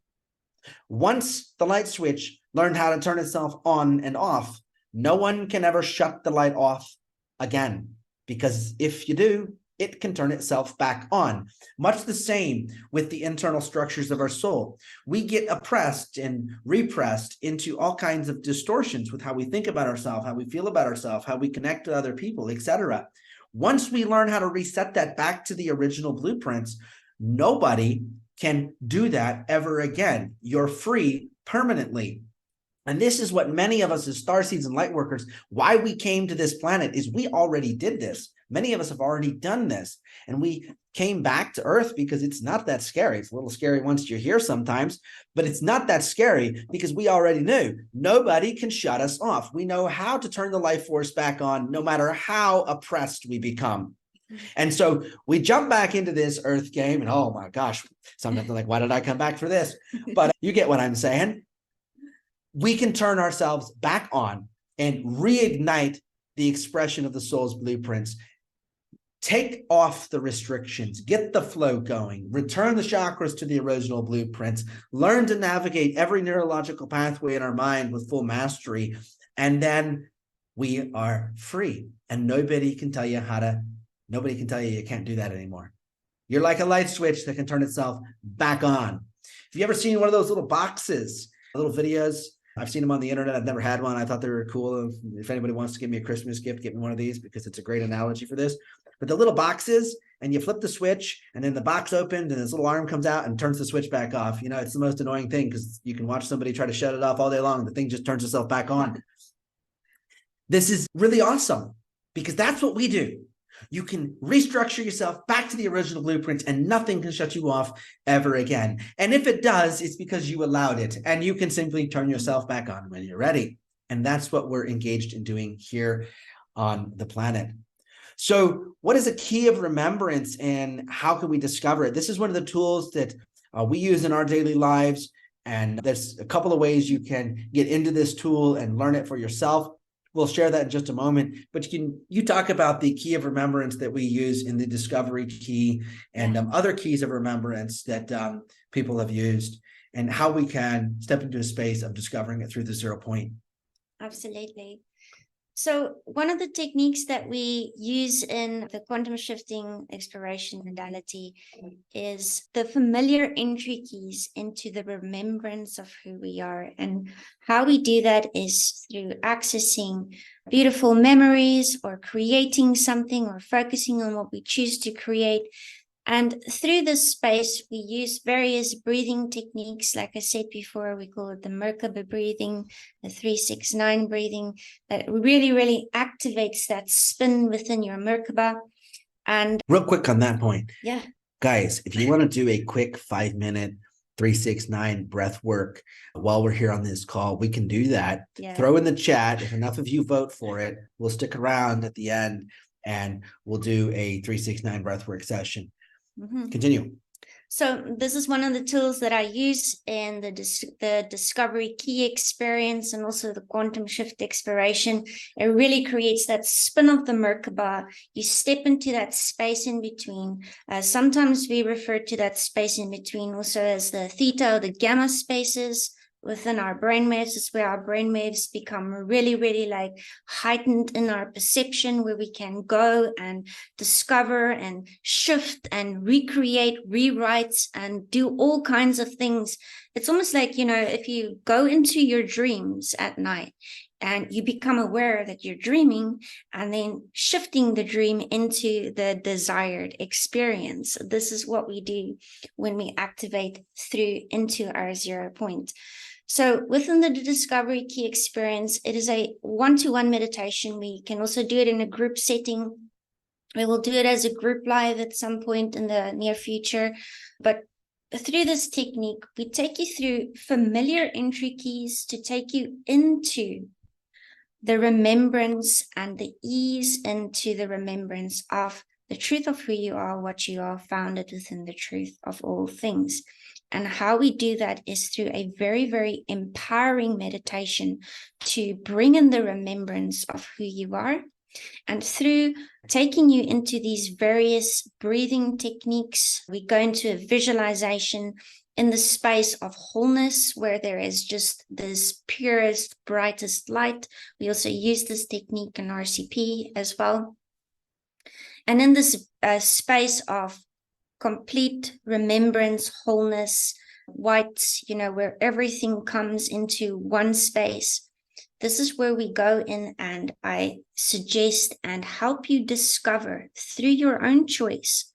Once the light switch learned how to turn itself on and off, no one can ever shut the light off again, because if you do, it can turn itself back on. Much the same with the internal structures of our soul. We get oppressed and repressed into all kinds of distortions with how we think about ourselves, how we feel about ourselves, how we connect to other people, etc. Once we learn how to reset that back to the original blueprints, nobody can do that ever again. You're free permanently. And this is what many of us as starseeds and light workers, why we came to this planet, is we already did this. Many of us have already done this, and we came back to Earth because it's not that scary. It's a little scary once you're here sometimes, but it's not that scary because we already knew nobody can shut us off. We know how to turn the life force back on no matter how oppressed we become. And so we jump back into this Earth game, and oh my gosh, sometimes like, why did I come back for this? But you get what I'm saying. We can turn ourselves back on and reignite the expression of the soul's blueprints. Take off the restrictions, get the flow going, return the chakras to the original blueprints, learn to navigate every neurological pathway in our mind with full mastery, and then we are free. And nobody can tell you you can't do that anymore. You're like a light switch that can turn itself back on. Have you ever seen one of those little boxes, little videos? I've seen them on the internet. I've never had one. I thought they were cool. If anybody wants to give me a Christmas gift, get me one of these because it's a great analogy for this. But the little boxes, and you flip the switch, and then the box opened, and this little arm comes out and turns the switch back off. You know, it's the most annoying thing because you can watch somebody try to shut it off all day long, and the thing just turns itself back on. This is really awesome because that's what we do. You can restructure yourself back to the original blueprints and nothing can shut you off ever again. And if it does, it's because you allowed it, and you can simply turn yourself back on when you're ready. And that's what we're engaged in doing here on the planet. So what is a key of remembrance and how can we discover it? This is one of the tools that we use in our daily lives. And there's a couple of ways you can get into this tool and learn it for yourself. We'll share that in just a moment, but you talk about the key of remembrance that we use in the discovery key and other keys of remembrance that people have used, and how we can step into a space of discovering it through the 0 point. Absolutely. So one of the techniques that we use in the quantum shifting exploration modality is the familiar entry keys into the remembrance of who we are. And how we do that is through accessing beautiful memories or creating something or focusing on what we choose to create. And through this space, we use various breathing techniques. Like I said before, we call it the Merkaba breathing, the 369 breathing, that really, really activates that spin within your Merkaba. And real quick on that point. Yeah. Guys, if you want to do a quick 5-minute 369 breath work while we're here on this call, we can do that. Yeah. Throw in the chat. If enough of you vote for it, we'll stick around at the end and we'll do a 369 breath work session. Continue. So this is one of the tools that I use in the discovery key experience and also the quantum shift exploration. It really creates that spin of the Merkaba. You step into that space in between. Sometimes we refer to that space in between also as the theta or the gamma spaces within our brainwaves. Is where our brainwaves become really, really like heightened in our perception, where we can go and discover and shift and recreate, rewrite, and do all kinds of things. It's almost like, if you go into your dreams at night and you become aware that you're dreaming and then shifting the dream into the desired experience. This is what we do when we activate through into our 0 point. So within the discovery key experience, it is a one-to-one meditation. We can also do it in a group setting. We will do it as a group live at some point in the near future. But through this technique, we take you through familiar entry keys to take you into the remembrance and the ease into the remembrance of the truth of who you are, what you are, founded within the truth of all things. And how we do that is through a very, very empowering meditation to bring in the remembrance of who you are. And through taking you into these various breathing techniques, we go into a visualization in the space of wholeness, where there is just this purest, brightest light. We also use this technique in RCP as well. And in this space of complete remembrance, wholeness, white, where everything comes into one space. This is where we go in and I suggest and help you discover through your own choice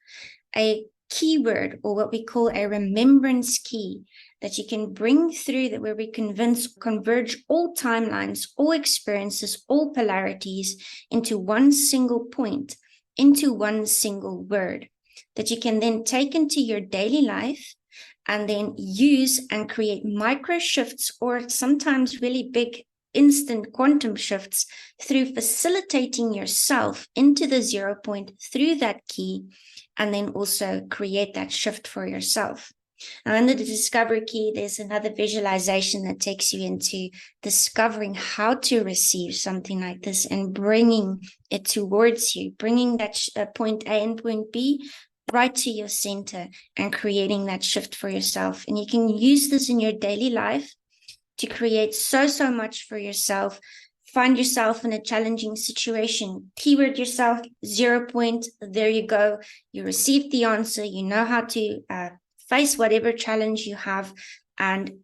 a keyword, or what we call a remembrance key, that you can bring through, that where we converge all timelines, all experiences, all polarities into one single point, into one single word, that you can then take into your daily life and then use and create micro shifts, or sometimes really big instant quantum shifts, through facilitating yourself into the 0 point through that key, and then also create that shift for yourself. Now, under the discovery key, there's another visualization that takes you into discovering how to receive something like this and bringing it towards you, bringing that point A and point B right to your center and creating that shift for yourself. And you can use this in your daily life to create so much for yourself. Find yourself in a challenging situation, keyword yourself, 0 point, there you go. You received the answer. You know how to face whatever challenge you have, and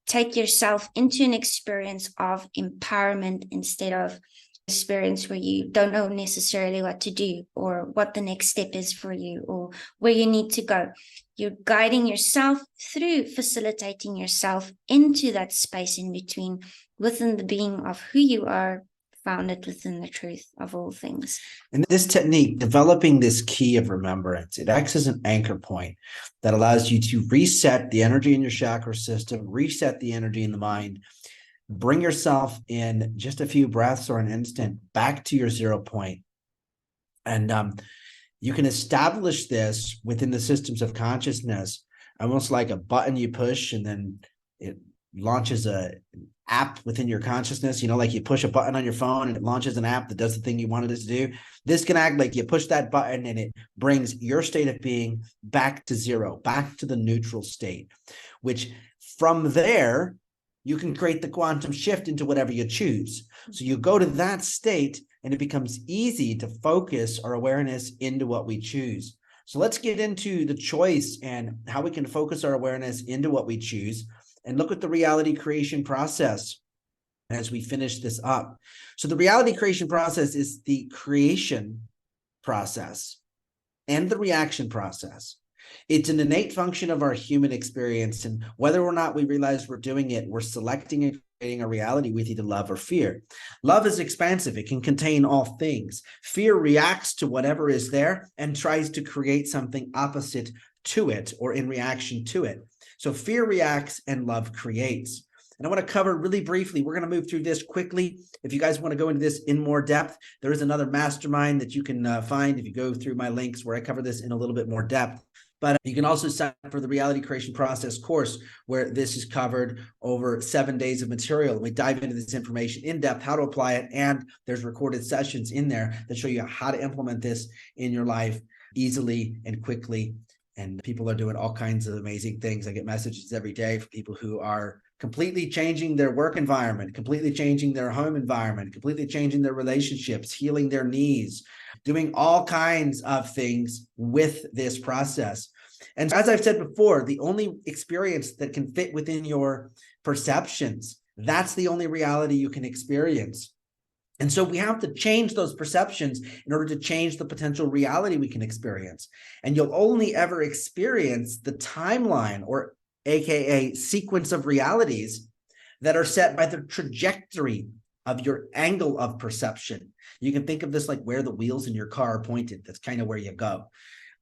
take yourself into an experience of empowerment instead of experience where you don't know necessarily what to do or what the next step is for you or where you need to go. You're guiding yourself through facilitating yourself into that space in between, within the being of who you are, founded within the truth of all things. And this technique, developing this key of remembrance, it acts as an anchor point that allows you to reset the energy in your chakra system, reset the energy in the mind, bring yourself in just a few breaths or an instant back to your 0 point. And you can establish this within the systems of consciousness, almost like a button you push and then it launches an app within your consciousness. Like you push a button on your phone and it launches an app that does the thing you wanted it to do. This can act like you push that button and it brings your state of being back to 0, back to the neutral state, which from there, you can create the quantum shift into whatever you choose. So you go to that state and it becomes easy to focus our awareness into what we choose. So let's get into the choice and how we can focus our awareness into what we choose and look at the reality creation process as we finish this up. So the reality creation process is the creation process and the reaction process. It's an innate function of our human experience, and whether or not we realize we're doing it, we're selecting and creating a reality with either love or fear. Love is expansive. It can contain all things. Fear reacts to whatever is there and tries to create something opposite to it or in reaction to it. So fear reacts and love creates. And I want to cover really briefly, we're going to move through this quickly. If you guys want to go into this in more depth, there is another mastermind that you can find if you go through my links where I cover this in a little bit more depth. But you can also sign up for the Reality Creation Process course where this is covered over 7 days of material. We dive into this information in depth, how to apply it, and there's recorded sessions in there that show you how to implement this in your life easily and quickly. And people are doing all kinds of amazing things. I get messages every day from people who are completely changing their work environment, completely changing their home environment, completely changing their relationships, healing their knees, doing all kinds of things with this process. And as I've said before, the only experience that can fit within your perceptions, that's the only reality you can experience. And so we have to change those perceptions in order to change the potential reality we can experience. And you'll only ever experience the timeline, or AKA sequence of realities, that are set by the trajectory of your angle of perception. You can think of this like where the wheels in your car are pointed. That's kind of where you go.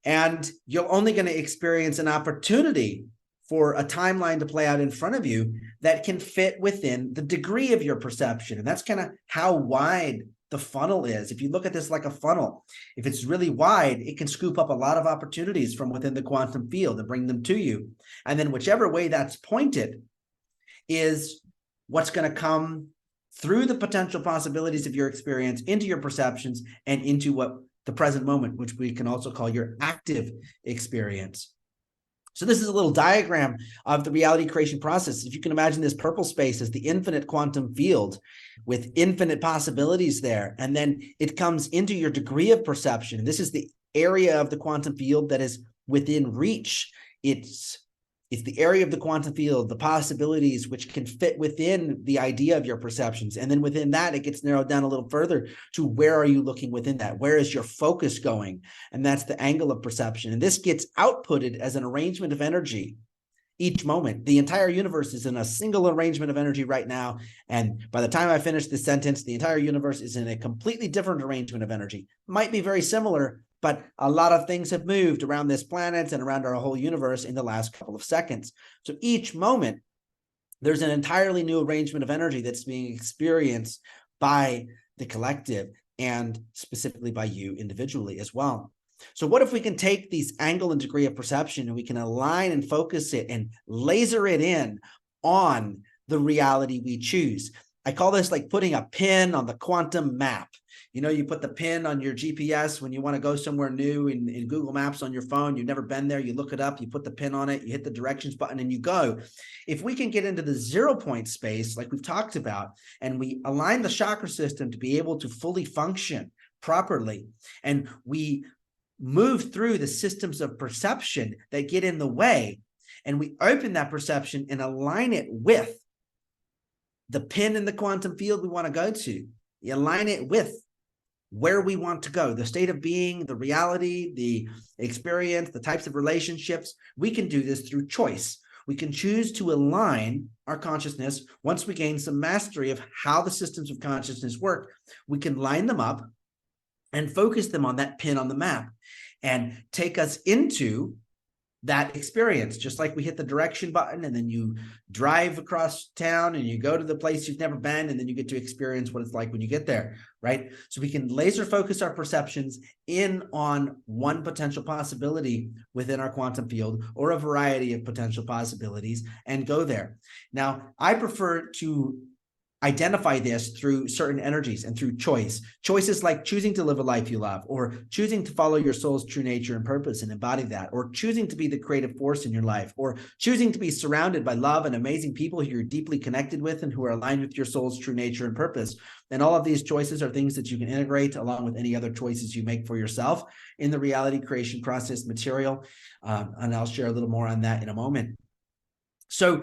And you're only going to experience an opportunity for a timeline to play out in front of you that can fit within the degree of your perception. And that's kind of how wide the funnel is. If you look at this like a funnel, if it's really wide, it can scoop up a lot of opportunities from within the quantum field and bring them to you. And then whichever way that's pointed is what's going to come through the potential possibilities of your experience into your perceptions and into what the present moment, which we can also call your active experience. So this is a little diagram of the reality creation process. If you can imagine this purple space as the infinite quantum field with infinite possibilities there, and then it comes into your degree of perception. And this is the area of the quantum field that is within reach. It's the area of the quantum field, the possibilities which can fit within the idea of your perceptions. And then within that, it gets narrowed down a little further to where are you looking within that? Where is your focus going? And that's the angle of perception. And this gets outputted as an arrangement of energy each moment. The entire universe is in a single arrangement of energy right now. And by the time I finish this sentence, the entire universe is in a completely different arrangement of energy. Might be very similar, but a lot of things have moved around this planet and around our whole universe in the last couple of seconds. So each moment, there's an entirely new arrangement of energy that's being experienced by the collective and specifically by you individually as well. So what if we can take these angle and degree of perception and we can align and focus it and laser it in on the reality we choose? I call this like putting a pin on the quantum map. You know, you put the pin on your GPS when you want to go somewhere new in Google Maps on your phone. You've never been there. You look it up, you put the pin on it, you hit the directions button and you go. If we can get into the 0 point space, like we've talked about, and we align the chakra system to be able to fully function properly, and we move through the systems of perception that get in the way, and we open that perception and align it with the pin in the quantum field we want to go to. You align it with where we want to go, the state of being, the reality, the experience, the types of relationships. We can do this through choice. We can choose to align our consciousness. Once we gain some mastery of how the systems of consciousness work, we can line them up and focus them on that pin on the map and take us into that experience, just like we hit the direction button and then you drive across town and you go to the place you've never been and then you get to experience what it's like when you get there, right? So we can laser focus our perceptions in on one potential possibility within our quantum field or a variety of potential possibilities and go there. Now, I prefer to identify this through certain energies and through choice. Choices like choosing to live a life you love, or choosing to follow your soul's true nature and purpose and embody that, or choosing to be the creative force in your life, or choosing to be surrounded by love and amazing people who you're deeply connected with and who are aligned with your soul's true nature and purpose. And all of these choices are things that you can integrate along with any other choices you make for yourself in the reality creation process material. And I'll share a little more on that in a moment. So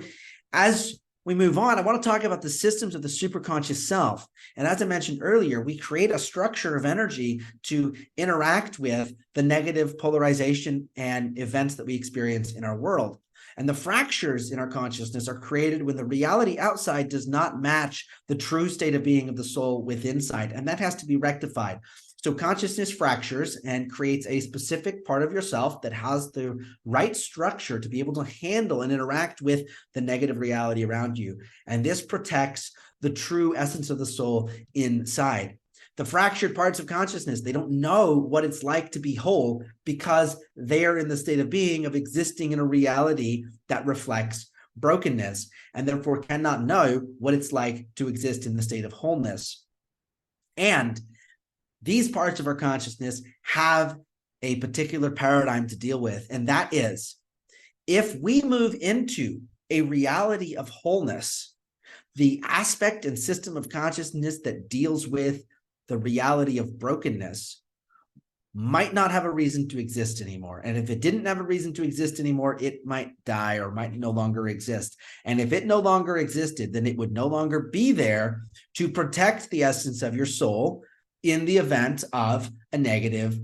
as we move on, I want to talk about the systems of the superconscious self. And as I mentioned earlier, we create a structure of energy to interact with the negative polarization and events that we experience in our world. And the fractures in our consciousness are created when the reality outside does not match the true state of being of the soul within inside. And that has to be rectified. So consciousness fractures and creates a specific part of yourself that has the right structure to be able to handle and interact with the negative reality around you. And this protects the true essence of the soul inside. The fractured parts of consciousness, they don't know what it's like to be whole because they are in the state of being, of existing in a reality that reflects brokenness, and therefore cannot know what it's like to exist in the state of wholeness. And these parts of our consciousness have a particular paradigm to deal with, and that is, if we move into a reality of wholeness, the aspect and system of consciousness that deals with the reality of brokenness might not have a reason to exist anymore. And if it didn't have a reason to exist anymore, it might die or might no longer exist. And if it no longer existed, then it would no longer be there to protect the essence of your soul in the event of a negative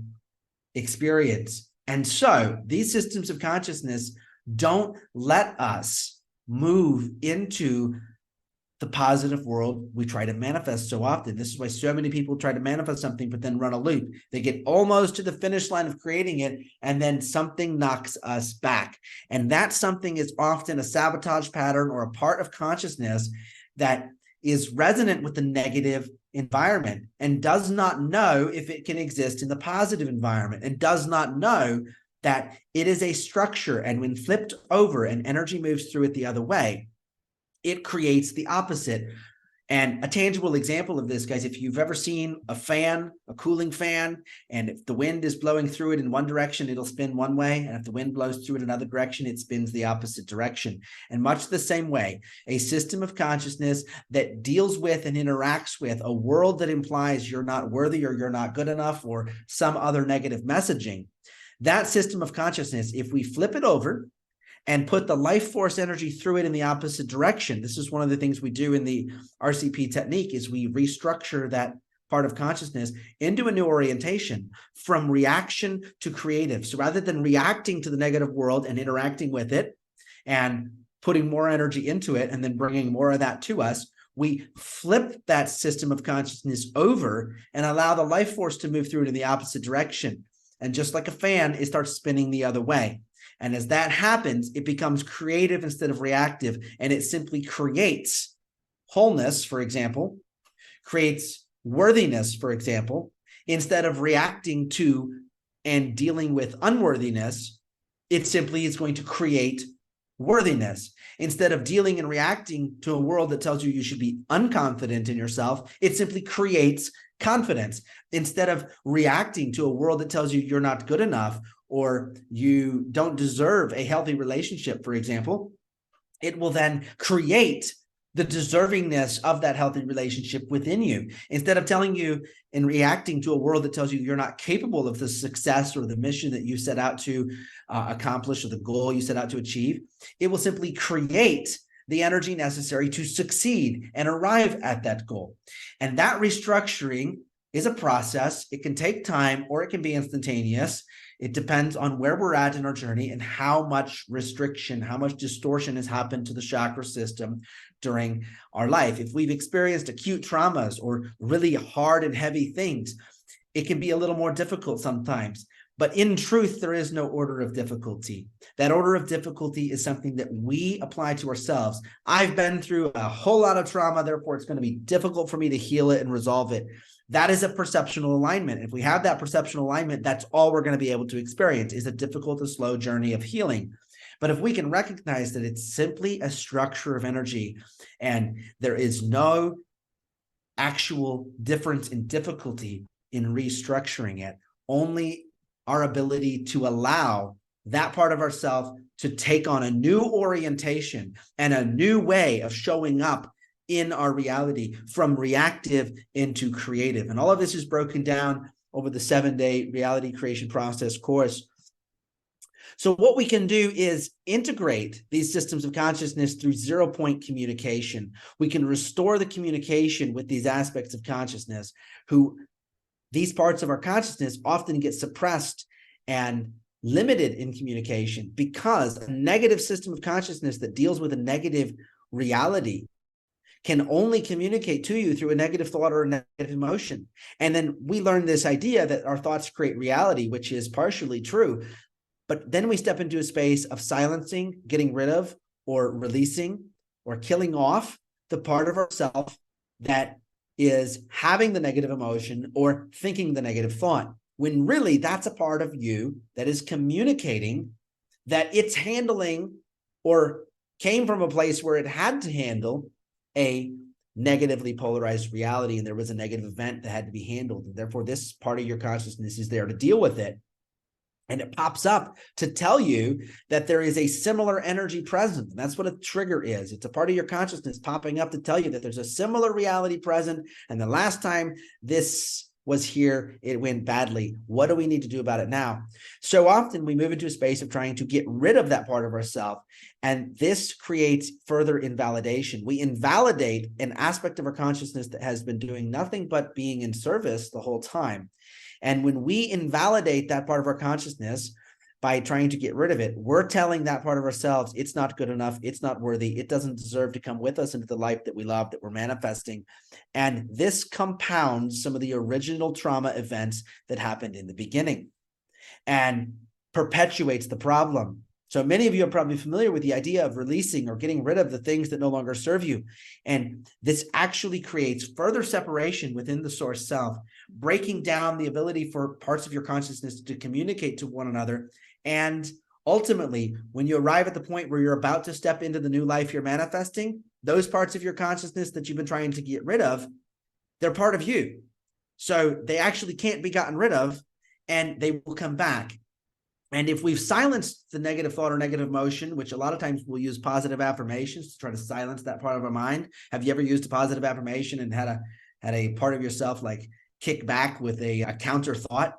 experience. And so these systems of consciousness don't let us move into the positive world we try to manifest so often. This is why so many people try to manifest something, but then run a loop. They get almost to the finish line of creating it, and then something knocks us back. And that something is often a sabotage pattern or a part of consciousness that is resonant with the negative environment and does not know if it can exist in the positive environment, and does not know that it is a structure. And when flipped over and energy moves through it the other way, it creates the opposite. And a tangible example of this, guys, if you've ever seen a fan, a cooling fan, and if the wind is blowing through it in one direction, it'll spin one way. And if the wind blows through it another direction, it spins the opposite direction. And much the same way, a system of consciousness that deals with and interacts with a world that implies you're not worthy or you're not good enough or some other negative messaging, that system of consciousness, if we flip it over and put the life force energy through it in the opposite direction. This is one of the things we do in the RCP technique, is we restructure that part of consciousness into a new orientation from reaction to creative. So rather than reacting to the negative world and interacting with it and putting more energy into it and then bringing more of that to us, we flip that system of consciousness over and allow the life force to move through it in the opposite direction. And just like a fan, it starts spinning the other way. And as that happens, it becomes creative instead of reactive, and it simply creates wholeness, for example, creates worthiness, for example, instead of reacting to and dealing with unworthiness. It simply is going to create worthiness. Instead of dealing and reacting to a world that tells you you should be unconfident in yourself, it simply creates confidence. Instead of reacting to a world that tells you you're not good enough or you don't deserve a healthy relationship, for example, it will then create the deservingness of that healthy relationship within you. Instead of telling you and reacting to a world that tells you you're not capable of the success or the mission that you set out to accomplish, or the goal you set out to achieve, it will simply create the energy necessary to succeed and arrive at that goal. And that restructuring is a process. It can take time or it can be instantaneous. It depends on where we're at in our journey and how much restriction, how much distortion has happened to the chakra system during our life. If we've experienced acute traumas or really hard and heavy things, it can be a little more difficult sometimes. But in truth, there is no order of difficulty. That order of difficulty is something that we apply to ourselves. I've been through a whole lot of trauma, therefore it's going to be difficult for me to heal it and resolve it. That is a perceptual alignment. If we have that perceptual alignment, that's all we're going to be able to experience, is a difficult and slow journey of healing. But if we can recognize that it's simply a structure of energy and there is no actual difference in difficulty in restructuring it, only our ability to allow that part of ourselves to take on a new orientation and a new way of showing up in our reality, from reactive into creative. And all of this is broken down over the 7-day reality creation process course. So what we can do is integrate these systems of consciousness through 0-point communication. We can restore the communication with these aspects of consciousness, who these parts of our consciousness often get suppressed and limited in communication because a negative system of consciousness that deals with a negative reality can only communicate to you through a negative thought or a negative emotion. And then we learn this idea that our thoughts create reality, which is partially true. But then we step into a space of silencing, getting rid of, or releasing, or killing off the part of ourself that is having the negative emotion or thinking the negative thought, when really that's a part of you that is communicating that it's handling or came from a place where it had to handle a negatively polarized reality, and there was a negative event that had to be handled. And therefore, this part of your consciousness is there to deal with it. And it pops up to tell you that there is a similar energy present. And that's what a trigger is. It's a part of your consciousness popping up to tell you that there's a similar reality present. And the last time this was here, it went badly. What do we need to do about it now? So often we move into a space of trying to get rid of that part of ourselves. And this creates further invalidation. We invalidate an aspect of our consciousness that has been doing nothing but being in service the whole time. And when we invalidate that part of our consciousness by trying to get rid of it, we're telling that part of ourselves, it's not good enough, it's not worthy, it doesn't deserve to come with us into the life that we love, that we're manifesting. And this compounds some of the original trauma events that happened in the beginning and perpetuates the problem. So many of you are probably familiar with the idea of releasing or getting rid of the things that no longer serve you. And this actually creates further separation within the source self, breaking down the ability for parts of your consciousness to communicate to one another. And ultimately, when you arrive at the point where you're about to step into the new life you're manifesting, those parts of your consciousness that you've been trying to get rid of, they're part of you. So they actually can't be gotten rid of, and they will come back. And if we've silenced the negative thought or negative emotion, which a lot of times we'll use positive affirmations to try to silence that part of our mind. Have you ever used a positive affirmation and had a part of yourself like kick back with a counter thought?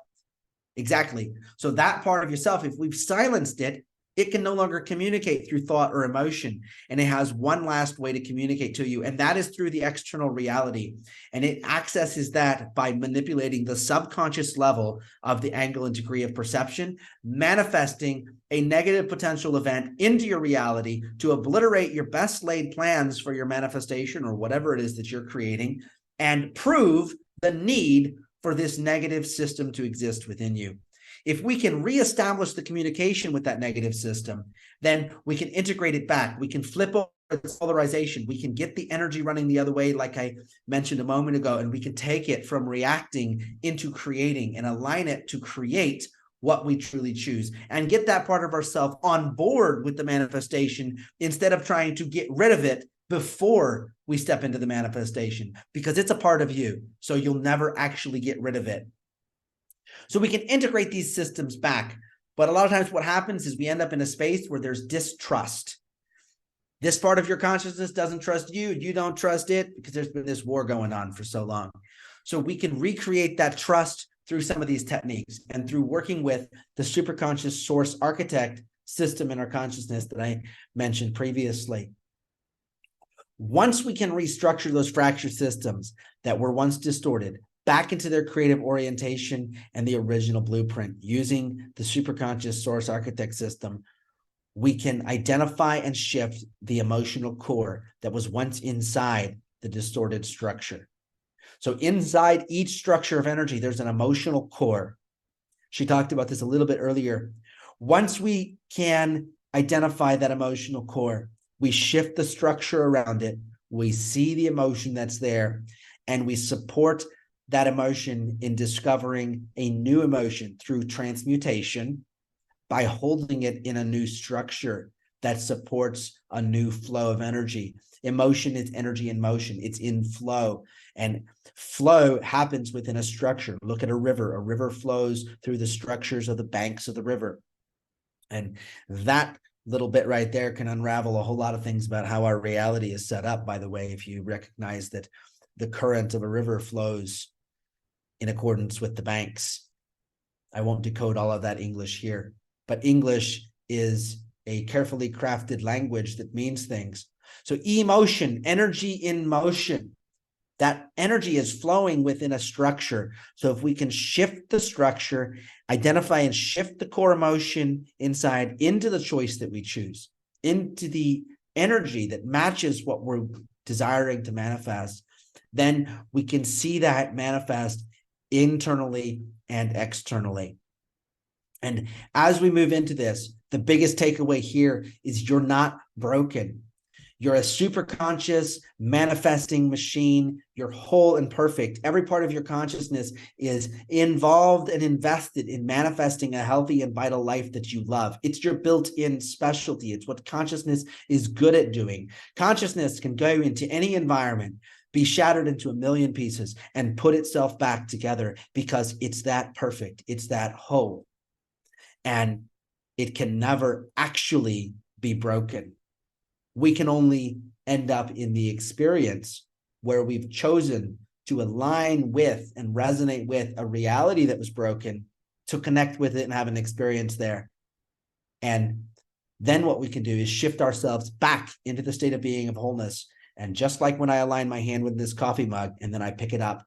Exactly. So that part of yourself, if we've silenced it, it can no longer communicate through thought or emotion. And it has one last way to communicate to you, and that is through the external reality. And it accesses that by manipulating the subconscious level of the angle and degree of perception, manifesting a negative potential event into your reality to obliterate your best laid plans for your manifestation or whatever it is that you're creating, and prove the need for this negative system to exist within you. If we can reestablish the communication with that negative system, then we can integrate it back. We can flip over its polarization. We can get the energy running the other way, like I mentioned a moment ago, and we can take it from reacting into creating and align it to create what we truly choose and get that part of ourselves on board with the manifestation instead of trying to get rid of it before we step into the manifestation, because it's a part of you. So you'll never actually get rid of it. So we can integrate these systems back. But a lot of times what happens is we end up in a space where there's distrust. This part of your consciousness doesn't trust you. You don't trust it because there's been this war going on for so long. So we can recreate that trust through some of these techniques and through working with the superconscious source architect system in our consciousness that I mentioned previously. Once we can restructure those fractured systems that were once distorted back into their creative orientation and the original blueprint using the superconscious source architect system, we can identify and shift the emotional core that was once inside the distorted structure. So inside each structure of energy, there's an emotional core. She talked about this a little bit earlier. Once we can identify that emotional core, we shift the structure around it, we see the emotion that's there, and we support that emotion in discovering a new emotion through transmutation by holding it in a new structure that supports a new flow of energy. Emotion is energy in motion. It's in flow, and flow happens within a structure. Look at a river. A river flows through the structures of the banks of the river. And that little bit right there can unravel a whole lot of things about how our reality is set up, by the way, if you recognize that the current of a river flows in accordance with the banks. I won't decode all of that English here, but English is a carefully crafted language that means things. So emotion, energy in motion, that energy is flowing within a structure. So if we can shift the structure, identify and shift the core emotion inside into the choice that we choose, into the energy that matches what we're desiring to manifest, then we can see that manifest internally and externally. And as we move into this, the biggest takeaway here is you're not broken. You're a super conscious manifesting machine. You're whole and perfect. Every part of your consciousness is involved and invested in manifesting a healthy and vital life that you love. It's your built-in specialty. It's what consciousness is good at doing. Consciousness can go into any environment, be shattered into a million pieces, and put itself back together because it's that perfect. It's that whole. And it can never actually be broken. We can only end up in the experience where we've chosen to align with and resonate with a reality that was broken, to connect with it and have an experience there. And then what we can do is shift ourselves back into the state of being of wholeness. And just like when I align my hand with this coffee mug and then I pick it up,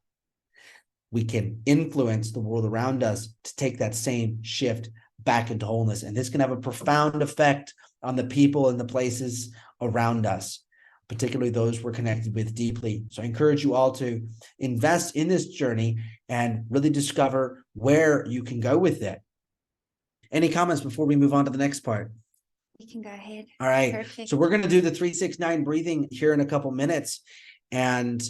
we can influence the world around us to take that same shift back into wholeness. And this can have a profound effect on the people and the places around us, particularly those we're connected with deeply. So I encourage you all to invest in this journey and really discover where you can go with it. Any comments before we move on to the next part? You can go ahead. All right. Perfect. So we're going to do the 3-6-9 breathing here in a couple minutes, and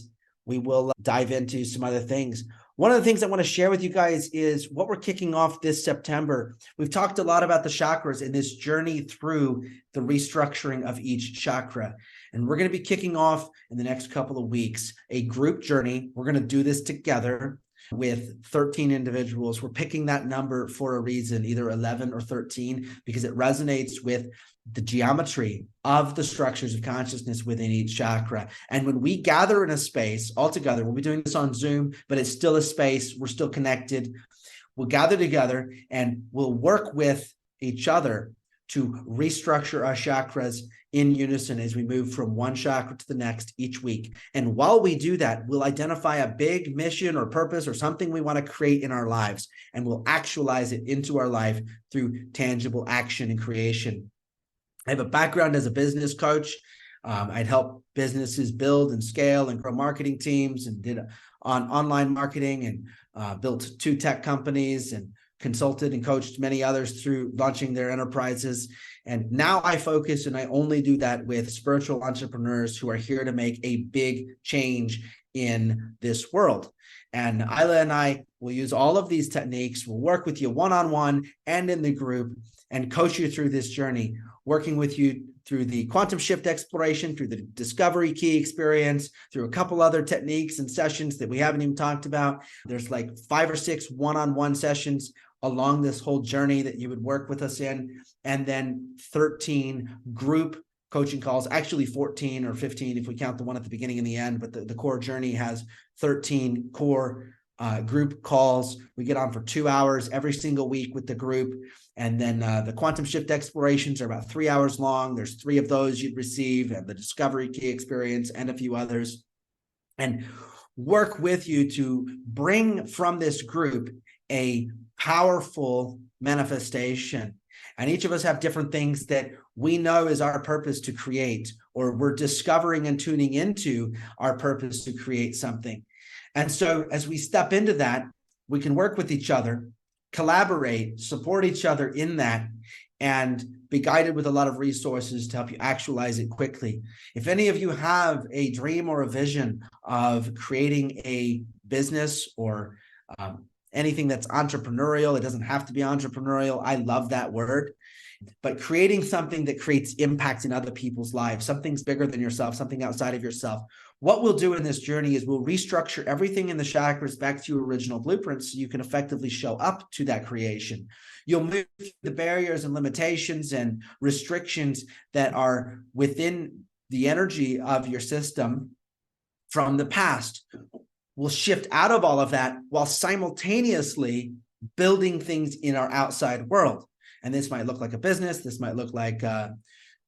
we will dive into some other things. One of the things I want to share with you guys is what we're kicking off this September. We've talked a lot about the chakras in this journey through the restructuring of each chakra. And we're going to be kicking off in the next couple of weeks a group journey. We're going to do this together with 13 individuals. We're picking that number for a reason, either 11 or 13, because it resonates with the geometry of the structures of consciousness within each chakra. And when we gather in a space all together, we'll be doing this on Zoom, but it's still a space. We're still connected. We'll gather together and we'll work with each other to restructure our chakras in unison as we move from one chakra to the next each week. And while we do that, we'll identify a big mission or purpose or something we want to create in our lives, and we'll actualize it into our life through tangible action and creation. I have a background as a business coach. I'd help businesses build and scale and grow marketing teams, and did on online marketing, and built 2 tech companies, and consulted and coached many others through launching their enterprises. And now I focus, and I only do that with spiritual entrepreneurs who are here to make a big change in this world. And Aela and I will use all of these techniques. We'll work with you one-on-one and in the group and coach you through this journey, working with you through the quantum shift exploration, through the discovery key experience, through a couple other techniques and sessions that we haven't even talked about. There's like 5 or 6 one-on-one sessions along this whole journey that you would work with us in, and then 13 group coaching calls, actually 14 or 15 if we count the one at the beginning and the end, but the core journey has 13 core group calls. We get on for 2 hours every single week with the group. And then the quantum shift explorations are about 3 hours long. There's 3 of those you'd receive, and the discovery key experience and a few others. And work with you to bring from this group a powerful manifestation. And each of us have different things that we know is our purpose to create, or we're discovering and tuning into our purpose to create something. And so as we step into that, we can work with each other, collaborate, support each other in that, and be guided with a lot of resources to help you actualize it quickly. If any of you have a dream or a vision of creating a business or anything that's entrepreneurial, it doesn't have to be entrepreneurial. I love that word. But creating something that creates impact in other people's lives, something's bigger than yourself, something outside of yourself. What we'll do in this journey is we'll restructure everything in the chakras back to your original blueprint so you can effectively show up to that creation. You'll move the barriers and limitations and restrictions that are within the energy of your system from the past. We'll shift out of all of that while simultaneously building things in our outside world. And this might look like a business. This might look like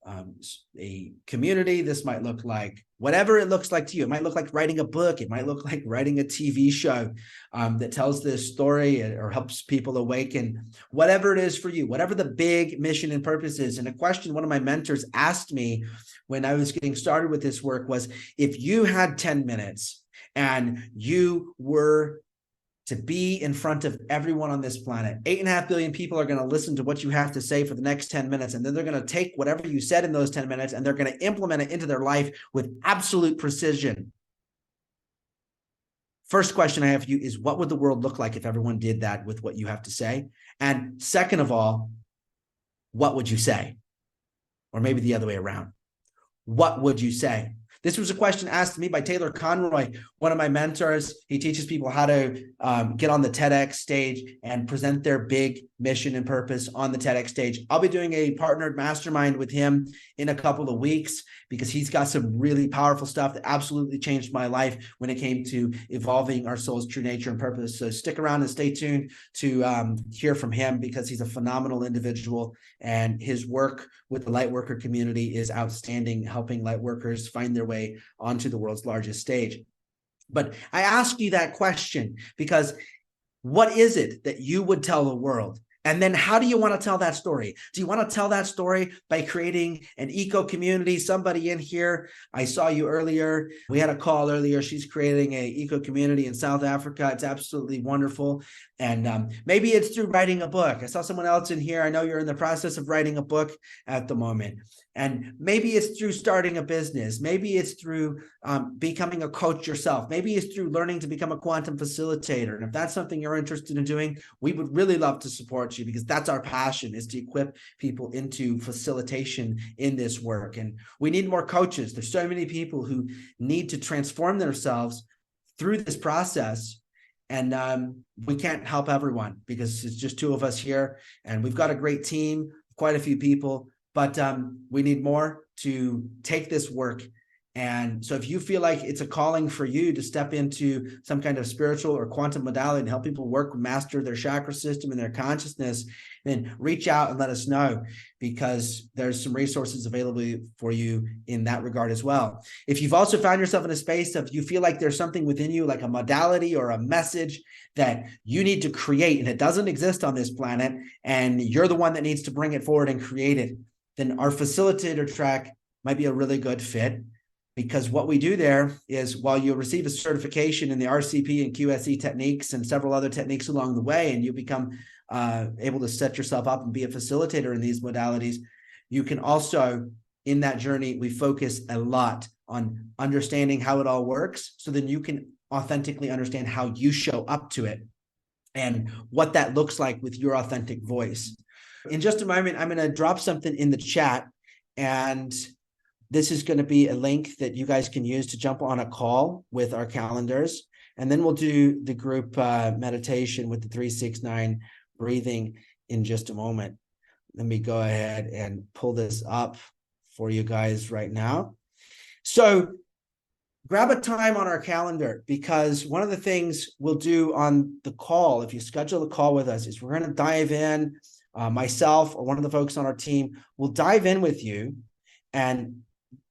a community. This might look like whatever it looks like to you. It might look like writing a book. It might look like writing a TV show that tells this story or helps people awaken, whatever it is for you, whatever the big mission and purpose is. And a question one of my mentors asked me when I was getting started with this work was, if you had 10 minutes and you were to be in front of everyone on this planet, 8.5 billion people are going to listen to what you have to say for the next 10 minutes. And then they're going to take whatever you said in those 10 minutes and they're going to implement it into their life with absolute precision. First question I have for you is, what would the world look like if everyone did that with what you have to say? And second of all, what would you say? Or maybe the other way around. What would you say? This was a question asked to me by Taylor Conroy, one of my mentors. He teaches people how to get on the TEDx stage and present their big mission and purpose on the TEDx stage. I'll be doing a partnered mastermind with him in a couple of weeks because he's got some really powerful stuff that absolutely changed my life when it came to evolving our soul's true nature and purpose. So stick around and stay tuned to hear from him because he's a phenomenal individual and his work with the Lightworker community is outstanding, helping Lightworkers find their way onto the world's largest stage. But I ask you that question because what is it that you would tell the world? And then how do you want to tell that story? Do you want to tell that story by creating an eco community? Somebody in here, I saw you earlier. We had a call earlier. She's creating an eco community in South Africa. It's absolutely wonderful. And maybe it's through writing a book. I saw someone else in here. I know you're in the process of writing a book at the moment. And maybe it's through starting a business. Maybe it's through becoming a coach yourself. Maybe it's through learning to become a quantum facilitator. And if that's something you're interested in doing, we would really love to support you because that's our passion, is to equip people into facilitation in this work. And we need more coaches. There's so many people who need to transform themselves through this process. And we can't help everyone because it's just two of us here. And we've got a great team, quite a few people. But we need more to take this work. And so if you feel like it's a calling for you to step into some kind of spiritual or quantum modality and help people master their chakra system and their consciousness, then reach out and let us know because there's some resources available for you in that regard as well. If you've also found yourself in a space of you feel like there's something within you, like a modality or a message that you need to create and it doesn't exist on this planet, and you're the one that needs to bring it forward and create it, then our facilitator track might be a really good fit because what we do there is while you receive a certification in the RCP and QSE techniques and several other techniques along the way, and you become able to set yourself up and be a facilitator in these modalities, you can also, in that journey, we focus a lot on understanding how it all works so then you can authentically understand how you show up to it and what that looks like with your authentic voice. In just a moment, I'm going to drop something in the chat, and this is going to be a link that you guys can use to jump on a call with our calendars, and then we'll do the group meditation with the 369 breathing in just a moment. Let me go ahead and pull this up for you guys right now. So grab a time on our calendar because one of the things we'll do on the call, if you schedule a call with us, is we're going to dive in. Myself or one of the folks on our team will dive in with you and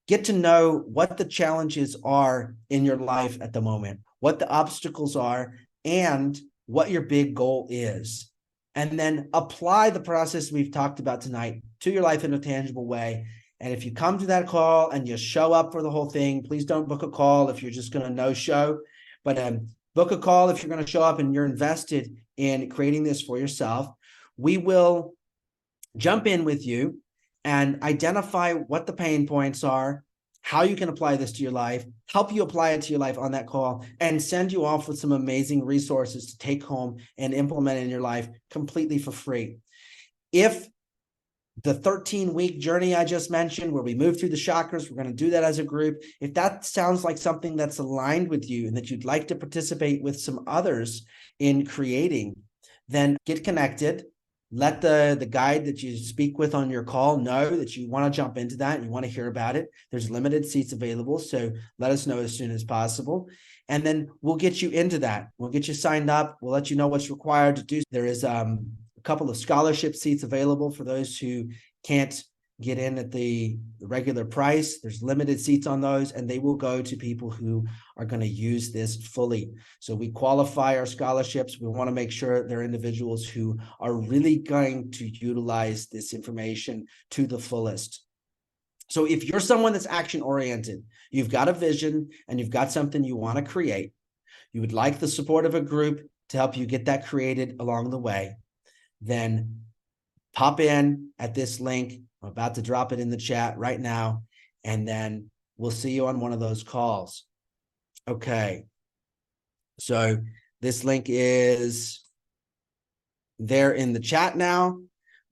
get to know what the challenges are in your life at the moment, what the obstacles are, and what your big goal is. And then apply the process we've talked about tonight to your life in a tangible way. And if you come to that call and you show up for the whole thing, please don't book a call if you're just going to no show, but book a call if you're going to show up and you're invested in creating this for yourself. We will jump in with you and identify what the pain points are, how you can apply this to your life, help you apply it to your life on that call, and send you off with some amazing resources to take home and implement in your life completely for free. If the 13-week journey I just mentioned, where we move through the chakras, we're going to do that as a group. If that sounds like something that's aligned with you and that you'd like to participate with some others in creating, then get connected. Let the guide that you speak with on your call know that you want to jump into that and you want to hear about it. There's limited seats available, so let us know as soon as possible. And then we'll get you into that. We'll get you signed up. We'll let you know what's required to do. There is a couple of scholarship seats available for those who can't get in at the regular price. There's limited seats on those, and they will go to people who are going to use this fully. So we qualify our scholarships. We want to make sure they're individuals who are really going to utilize this information to the fullest. So if you're someone that's action-oriented, you've got a vision and you've got something you want to create, you would like the support of a group to help you get that created along the way, then pop in at this link. I'm about to drop it in the chat right now, and then we'll see you on one of those calls. Okay. So this link is there in the chat now.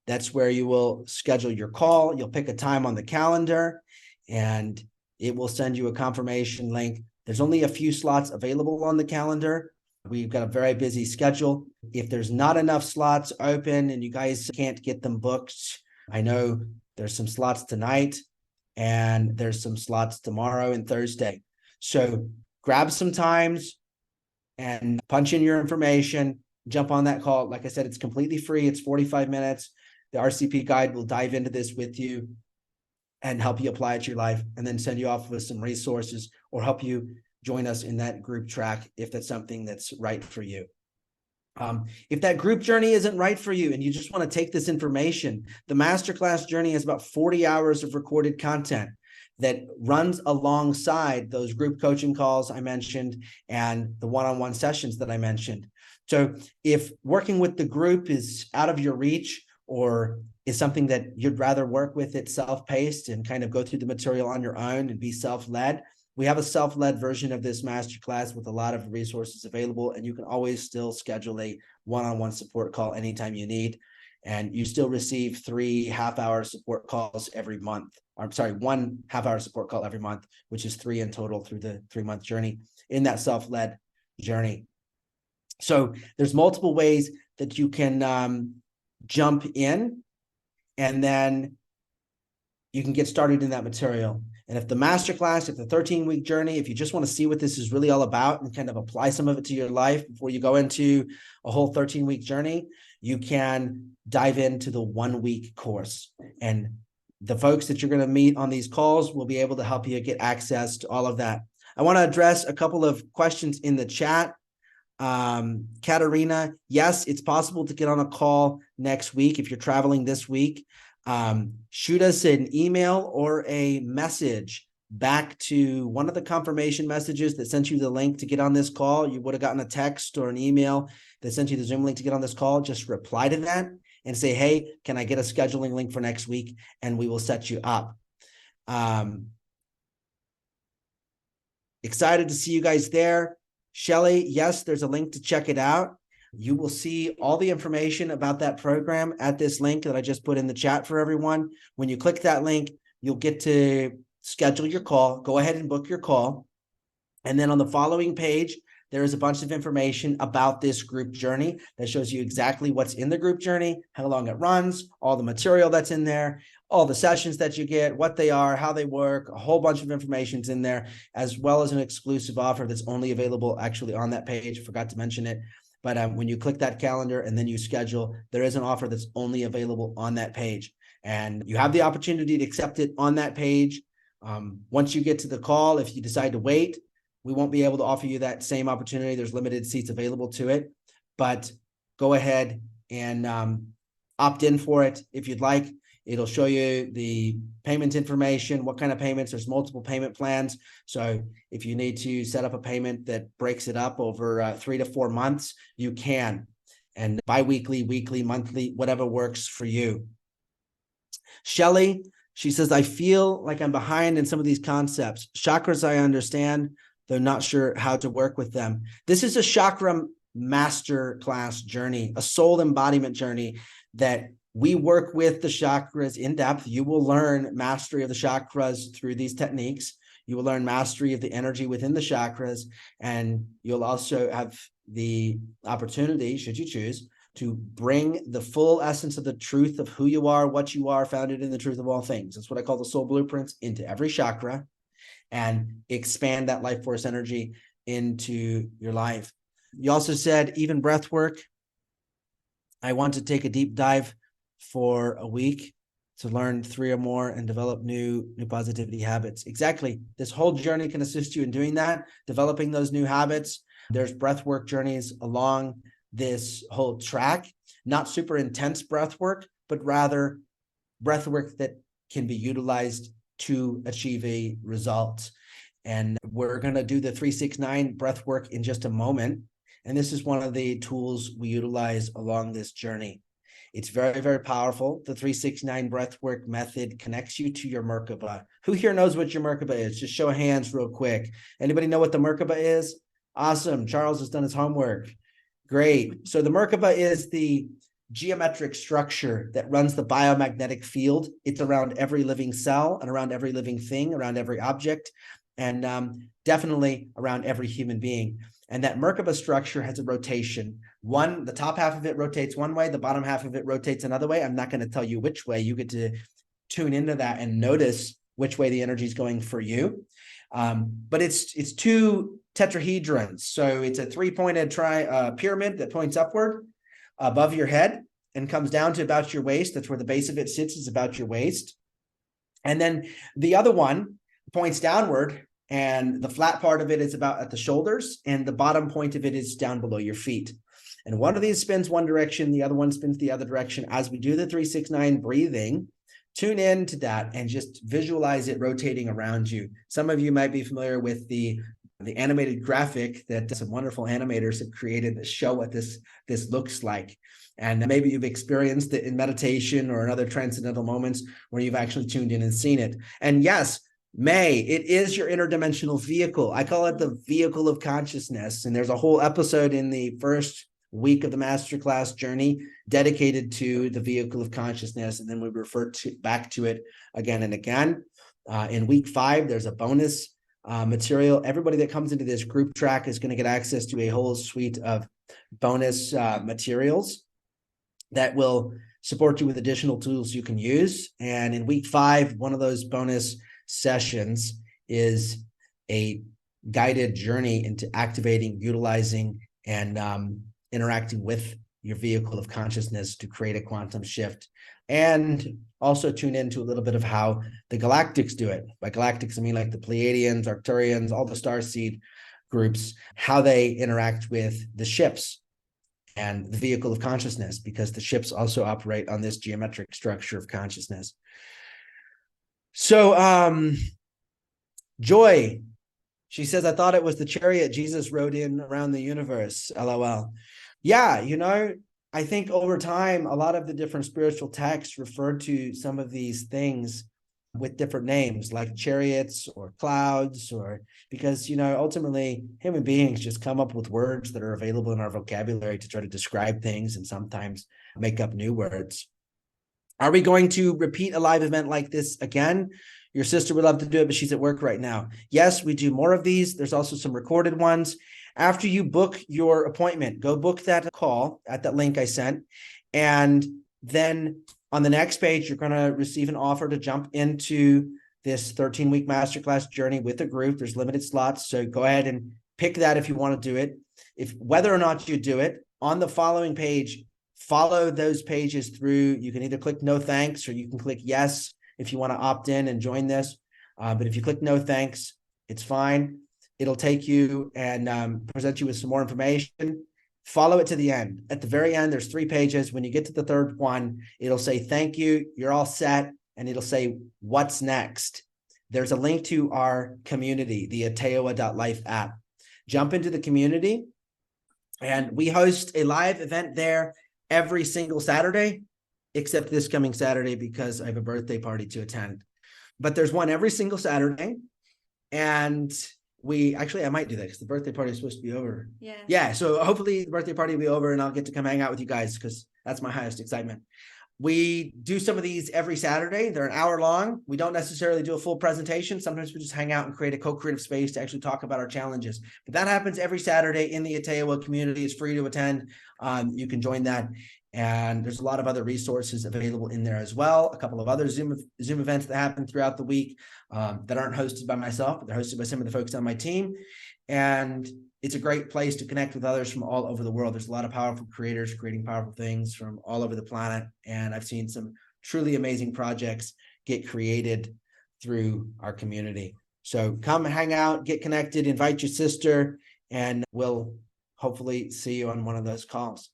That's where you will schedule your call. You'll pick a time on the calendar, and it will send you a confirmation link. There's only a few slots available on the calendar. We've got a very busy schedule. If there's not enough slots open and you guys can't get them booked, I know there's some slots tonight and there's some slots tomorrow and Thursday. So grab some times and punch in your information, jump on that call. Like I said, it's completely free. It's 45 minutes. The RCP guide will dive into this with you and help you apply it to your life, and then send you off with some resources or help you join us in that group track if that's something that's right for you. If that group journey isn't right for you and you just want to take this information, the masterclass journey is about 40 hours of recorded content that runs alongside those group coaching calls I mentioned and the one-on-one sessions that I mentioned. So if working with the group is out of your reach, or is something that you'd rather work with it self-paced and kind of go through the material on your own and be self-led, we have a self-led version of this masterclass with a lot of resources available, and you can always still schedule a one-on-one support call anytime you need. And you still receive 3 half-hour support calls every month. I'm sorry, 1 half-hour support call every month, which is 3 in total through the 3-month journey in that self-led journey. So there's multiple ways that you can jump in, and then you can get started in that material. And if the masterclass, if the 13-week journey, if you just want to see what this is really all about and kind of apply some of it to your life before you go into a whole 13-week journey, you can dive into the 1-week course. And the folks that you're going to meet on these calls will be able to help you get access to all of that. I want to address a couple of questions in the chat. Katarina, yes, it's possible to get on a call next week if you're traveling this week. Shoot us an email or a message back to one of the confirmation messages that sent you the link to get on this call. You would have gotten a text or an email that sent you the Zoom link to get on this call. Just reply to that and say, hey, can I get a scheduling link for next week? And we will set you up. Excited to see you guys there. Shelly, yes, there's a link to check it out. You will see all the information about that program at this link that I just put in the chat for everyone. When you click that link, you'll get to schedule your call. Go ahead and book your call. And then on the following page, there is a bunch of information about this group journey that shows you exactly what's in the group journey, how long it runs, all the material that's in there, all the sessions that you get, what they are, how they work, a whole bunch of information's in there, as well as an exclusive offer that's only available actually on that page. Forgot to mention it. But when you click that calendar and then you schedule, there is an offer that's only available on that page. And you have the opportunity to accept it on that page. Once you get to the call, if you decide to wait, we won't be able to offer you that same opportunity. There's limited seats available to it. But go ahead and opt in for it if you'd like. It'll show you the payment information, what kind of payments. There's multiple payment plans. So if you need to set up a payment that breaks it up over 3 to 4 months, you can. And bi-weekly, weekly, monthly, whatever works for you. Shelly, she says, I feel like I'm behind in some of these concepts. Chakras, I understand, though not sure how to work with them. This is a chakra masterclass journey, a soul embodiment journey that we work with the chakras in depth. You will learn mastery of the chakras through these techniques. You will learn mastery of the energy within the chakras, and you'll also have the opportunity, should you choose, to bring the full essence of the truth of who you are, what you are, founded in the truth of all things. That's what I call the soul blueprints into every chakra, and expand that life force energy into your life. You also said even breath work. I want to take a deep dive for a week. to learn 3 or more and develop new positivity habits. Exactly. This whole journey can assist you in doing that, developing those new habits. There's breath work journeys along this whole track, not super intense breath work, but rather breath work that can be utilized to achieve a result. And we're going to do the 369 breath work in just a moment. And this is one of the tools we utilize along this journey. It's very, very powerful. The 369 breathwork method connects you to your Merkaba. Who here knows what your Merkaba is? Just show of hands real quick. Anybody know what the Merkaba is? Awesome. Charles has done his homework. Great. So the Merkaba is the geometric structure that runs the biomagnetic field. It's around every living cell and around every living thing, around every object, and definitely around every human being. And that Merkaba structure has a rotation. The top half of it rotates one way, the bottom half of it rotates another way. I'm not going to tell you which way. You get to tune into that and notice which way the energy is going for you. But it's 2 tetrahedrons. So it's a 3-pointed pyramid that points upward above your head and comes down to about your waist. That's where the base of it sits, is about your waist. And then the other one points downward, and the flat part of it is about at the shoulders, and the bottom point of it is down below your feet. And one of these spins one direction, the other one spins the other direction. As we do the 369 breathing, tune in to that and just visualize it rotating around you. Some of you might be familiar with the animated graphic that some wonderful animators have created that show what this looks like. And maybe you've experienced it in meditation or in other transcendental moments where you've actually tuned in and seen it. And yes, it is your interdimensional vehicle. I call it the vehicle of consciousness. And there's a whole episode in the first week of the masterclass journey dedicated to the vehicle of consciousness. And then we refer back to it again and again. In week 5, there's a bonus material. Everybody that comes into this group track is going to get access to a whole suite of bonus materials that will support you with additional tools you can use. And in week 5, one of those bonus sessions is a guided journey into activating, utilizing, and interacting with your vehicle of consciousness to create a quantum shift. And also tune into a little bit of how the galactics do it. By galactics, I mean like the Pleiadians, Arcturians, all the starseed groups, how they interact with the ships and the vehicle of consciousness, because the ships also operate on this geometric structure of consciousness. So Joy, she says, I thought it was the chariot Jesus rode in around the universe, LOL. Yeah, I think over time, a lot of the different spiritual texts refer to some of these things with different names, like chariots or clouds, or because, ultimately human beings just come up with words that are available in our vocabulary to try to describe things and sometimes make up new words. Are we going to repeat a live event like this again? Your sister would love to do it, but she's at work right now. Yes, we do more of these. There's also some recorded ones. After you book your appointment, go book that call at that link I sent. And then on the next page, you're going to receive an offer to jump into this 13-week masterclass journey with a group. There's limited slots. So go ahead and pick that if you want to do it. Whether or not you do it, on the following page, follow those pages through. You can either click no thanks, or you can click yes if you want to opt in and join this. But if you click no thanks, it's fine. It'll take you and present you with some more information. Follow it to the end. At the very end, there's 3 pages. When you get to the 3rd one, it'll say, thank you, you're all set. And it'll say, what's next? There's a link to our community, the Etayowa.Life app. Jump into the community, and we host a live event there every single Saturday, except this coming Saturday because I have a birthday party to attend. But there's one every single Saturday. And I might do that because the birthday party is supposed to be over. Yeah. So hopefully the birthday party will be over and I'll get to come hang out with you guys, because that's my highest excitement. We do some of these every Saturday. They're an hour long. We don't necessarily do a full presentation. Sometimes we just hang out and create a co-creative space to actually talk about our challenges. But that happens every Saturday in the Etayowa community. It's free to attend. You can join that. And there's a lot of other resources available in there as well. A couple of other Zoom events that happen throughout the week that aren't hosted by myself, but they're hosted by some of the folks on my team. And it's a great place to connect with others from all over the world. There's a lot of powerful creators creating powerful things from all over the planet. And I've seen some truly amazing projects get created through our community. So come hang out, get connected, invite your sister, and we'll hopefully see you on one of those calls.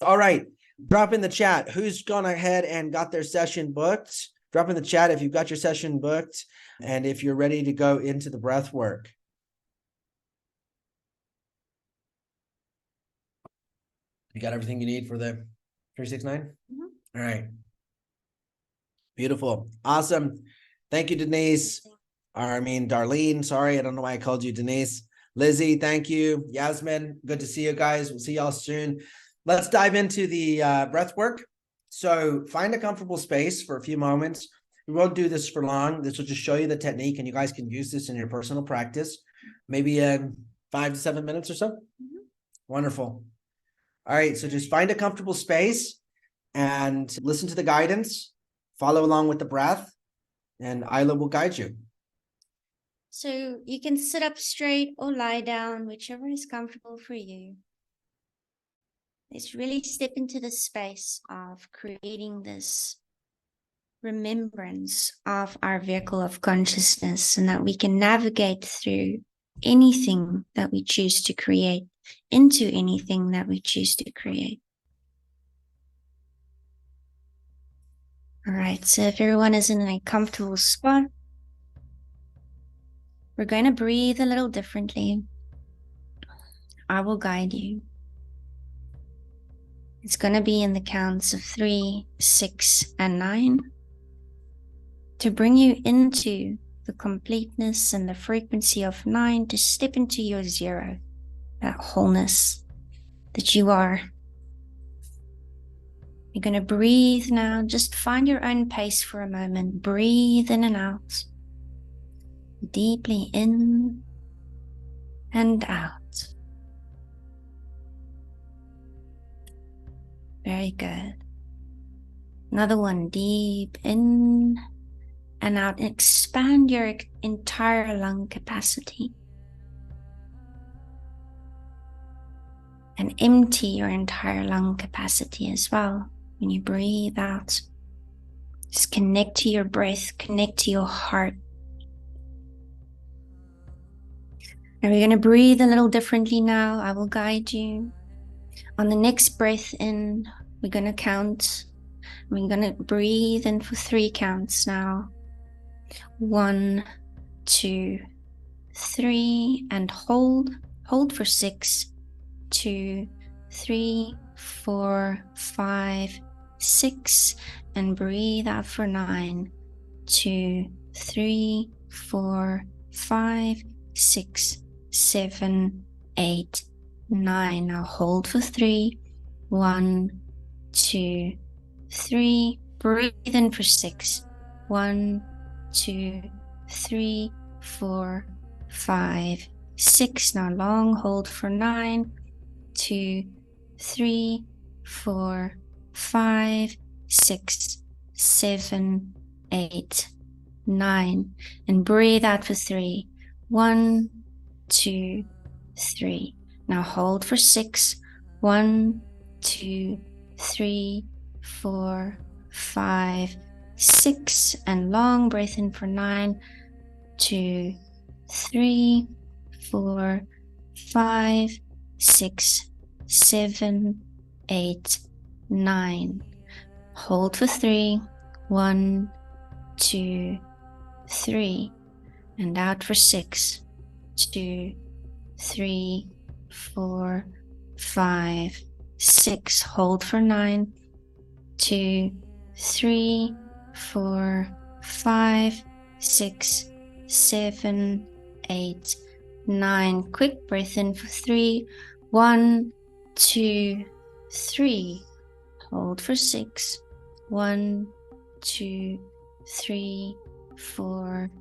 All right. Drop in the chat who's gone ahead and got their session booked. Drop in the chat if you've got your session booked and if you're ready to go into the breath work. You got everything you need for the 369? Mm-hmm. All right. Beautiful. Awesome. Thank you, Denise. Darlene. Sorry, I don't know why I called you Denise. Lizzie, thank you. Yasmin, good to see you guys. We'll see y'all soon. Let's dive into the breath work. So find a comfortable space for a few moments. We won't do this for long. This will just show you the technique, and you guys can use this in your personal practice. Maybe 5 to 7 minutes or so. Mm-hmm. Wonderful. All right, so just find a comfortable space and listen to the guidance. Follow along with the breath, and Aela will guide you. So you can sit up straight or lie down, whichever is comfortable for you. Let's really step into the space of creating this remembrance of our vehicle of consciousness, and that we can navigate through anything that we choose to create into anything that we choose to create. All right, so if everyone is in a comfortable spot, we're going to breathe a little differently. I will guide you. It's going to be in the counts of 3, 6, and 9 to bring you into the completeness and the frequency of 9, to step into your 0, that wholeness that you are. You're going to breathe now. Just find your own pace for a moment. Breathe in and out. Deeply in and out. Very good. Another one. Deep in and out. Expand your entire lung capacity. And empty your entire lung capacity as well. When you breathe out, just connect to your breath, connect to your heart. And we're going to breathe a little differently now. I will guide you. On the next breath in, we're going to count. We're going to breathe in for 3 counts now. 1, 2, 3, and hold. Hold for 6, 2, 3, 4, 5, 6, and breathe out for 9, 2, 3, 4, 5, 6, 7, 8, 9. Now hold for 3, 1, 2, 3. Breathe in for 6, 1, 2, 3, 4, 5, 6. Now long hold for 9, 2, 3, 4, 5, 6, 7, 8, 9. And breathe out for 3, 1, 2, 3. Now hold for 6, 1, 2, 3, 4, 5, 6. And long breath in for 9, 2, 3, 4, 5, 6, 7, 8, 9. Hold for 3, 1, 2, 3. And out for 6, 2, 3, 4, 5, 6. Hold for 9, 2, 3, 4, 5, 6, 7, 8, 9. Quick breath in for 3, 1, 2, 3. Hold for 6, 1, 2, 3, 4,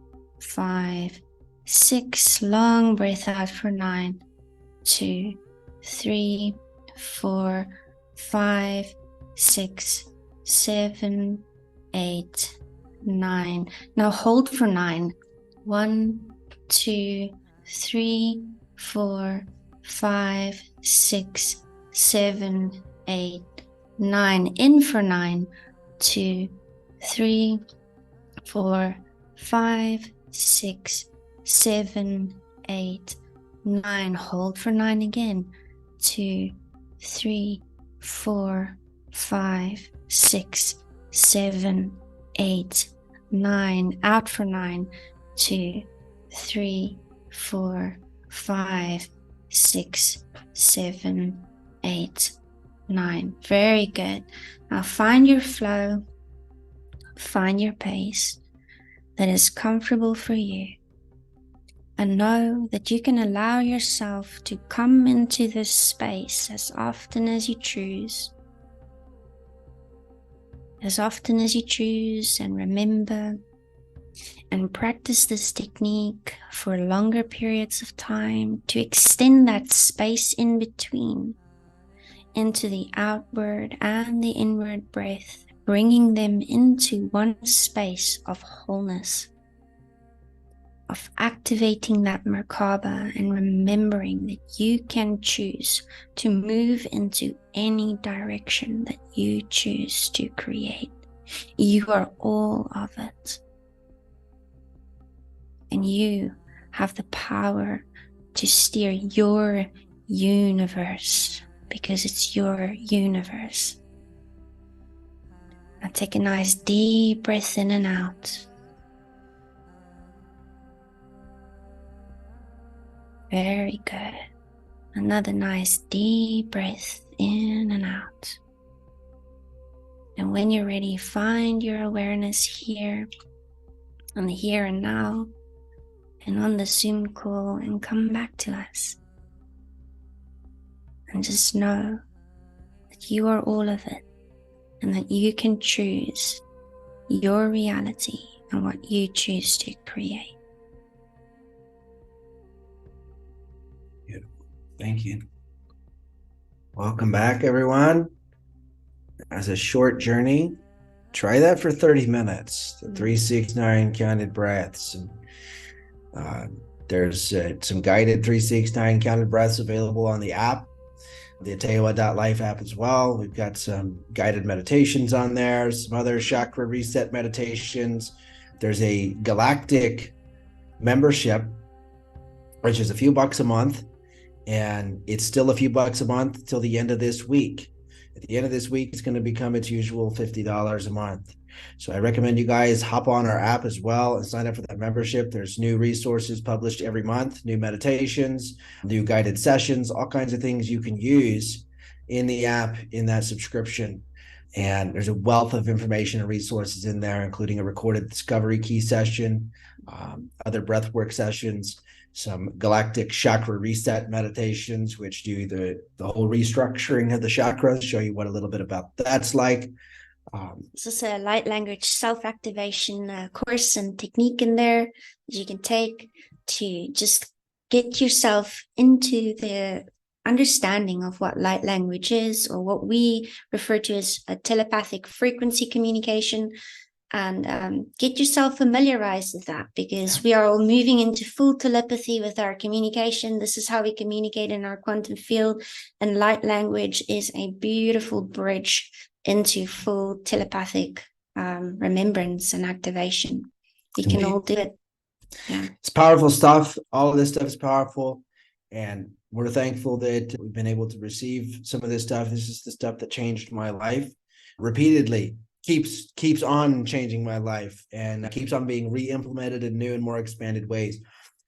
5, 6. Long breath out for 9, 2, 3, 4, 5, 6, 7, 8, 9. Now hold for 9, 1, 2, 3, 4, 5, 6, 7, 8, 9. In for 9, 2, 3, 4, 5, 6, 7, 8, 9. Hold for 9 again. 2, 3, 4, 5, 6, 7, 8, 9. Out for 9. 2, 3, 4, 5, 6, 7, 8, 9. Very good. Now find your flow, find your pace that is comfortable for you, and know that you can allow yourself to come into this space as often as you choose. As often as you choose, and remember and practice this technique for longer periods of time to extend that space in between into the outward and the inward breath, bringing them into one space of wholeness, of activating that Merkaba and remembering that you can choose to move into any direction that you choose to create. You are all of it. And you have the power to steer your universe, because it's your universe. Now take a nice deep breath in and out. Very good. Another nice deep breath in and out. And when you're ready, find your awareness here, on the here and now, and on the Zoom call, and come back to us. And just know that you are all of it, and that you can choose your reality and what you choose to create. Beautiful. Thank you. Welcome back, everyone. As a short journey, try that for 30 minutes, the 3, 6, 9 counted breaths. And there's some guided 3, 6, 9 counted breaths available on the app, the Etayowa.Life app as well. We've got some guided meditations on there, some other chakra reset meditations. There's a galactic membership, which is a few bucks a month, and it's still a few bucks a month till the end of this week. At the end of this week, it's going to become its usual $50 a month. So I recommend you guys hop on our app as well and sign up for that membership. There's new resources published every month, new meditations, new guided sessions, all kinds of things you can use in the app in that subscription. And there's a wealth of information and resources in there, including a recorded discovery key session, other breathwork sessions, some galactic chakra reset meditations, which do the whole restructuring of the chakras, show you what a little bit about that's like. It's also a light language self-activation course and technique in there that you can take to just get yourself into the understanding of what light language is, or what we refer to as a telepathic frequency communication, and get yourself familiarized with that, because we are all moving into full telepathy with our communication. This is how we communicate in our quantum field, and light language is a beautiful bridge into full telepathic remembrance and activation. We can all do it. Yeah, it's powerful stuff. All of this stuff is powerful, and we're thankful that we've been able to receive some of this stuff. This is the stuff that changed my life repeatedly, keeps on changing my life, and keeps on being re-implemented in new and more expanded ways.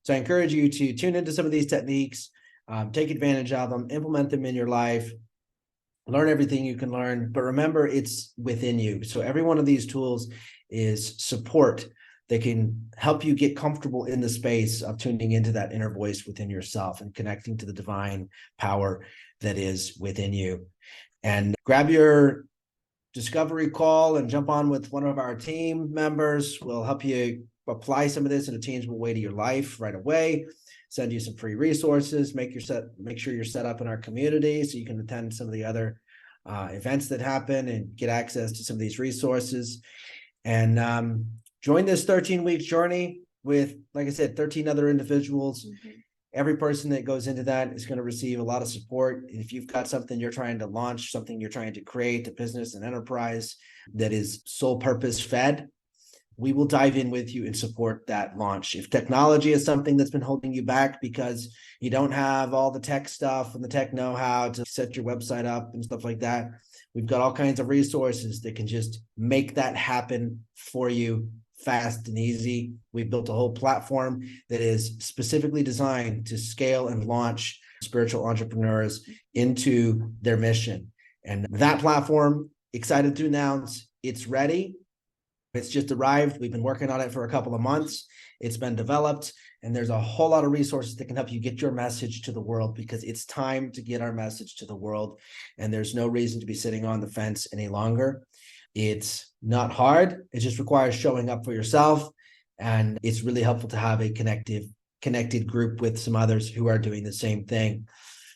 So I encourage you to tune into some of these techniques, take advantage of them, implement them in your life, learn everything you can learn, but remember, it's within you. So every one of these tools is support that can help you get comfortable in the space of tuning into that inner voice within yourself and connecting to the divine power that is within you. And grab your discovery call and jump on with one of our team members. We'll help you apply some of this in a tangible way to your life right away. Send you some free resources, make sure you're set up in our community so you can attend some of the other events that happen and get access to some of these resources. And join this 13-week journey with, like I said, 13 other individuals. Mm-hmm. Every person that goes into that is going to receive a lot of support. If you've got something you're trying to launch, something you're trying to create, a business, an enterprise, that is sole purpose fed, we will dive in with you and support that launch. If technology is something that's been holding you back because you don't have all the tech stuff and the tech know-how to set your website up and stuff like that, we've got all kinds of resources that can just make that happen for you fast and easy. We've built a whole platform that is specifically designed to scale and launch spiritual entrepreneurs into their mission. And that platform, excited to announce, it's ready. It's just arrived. We've been working on it for a couple of months. It's been developed, and there's a whole lot of resources that can help you get your message to the world, because it's time to get our message to the world. And there's no reason to be sitting on the fence any longer. It's not hard. It just requires showing up for yourself. And it's really helpful to have a connected group with some others who are doing the same thing.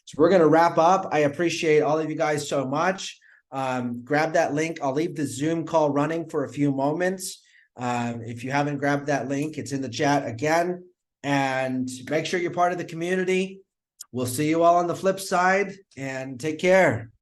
So we're going to wrap up. I appreciate all of you guys so much. Grab that link. I'll leave the Zoom call running for a few moments. If you haven't grabbed that link, it's in the chat again. And make sure you're part of the community. We'll see you all on the flip side, and take care.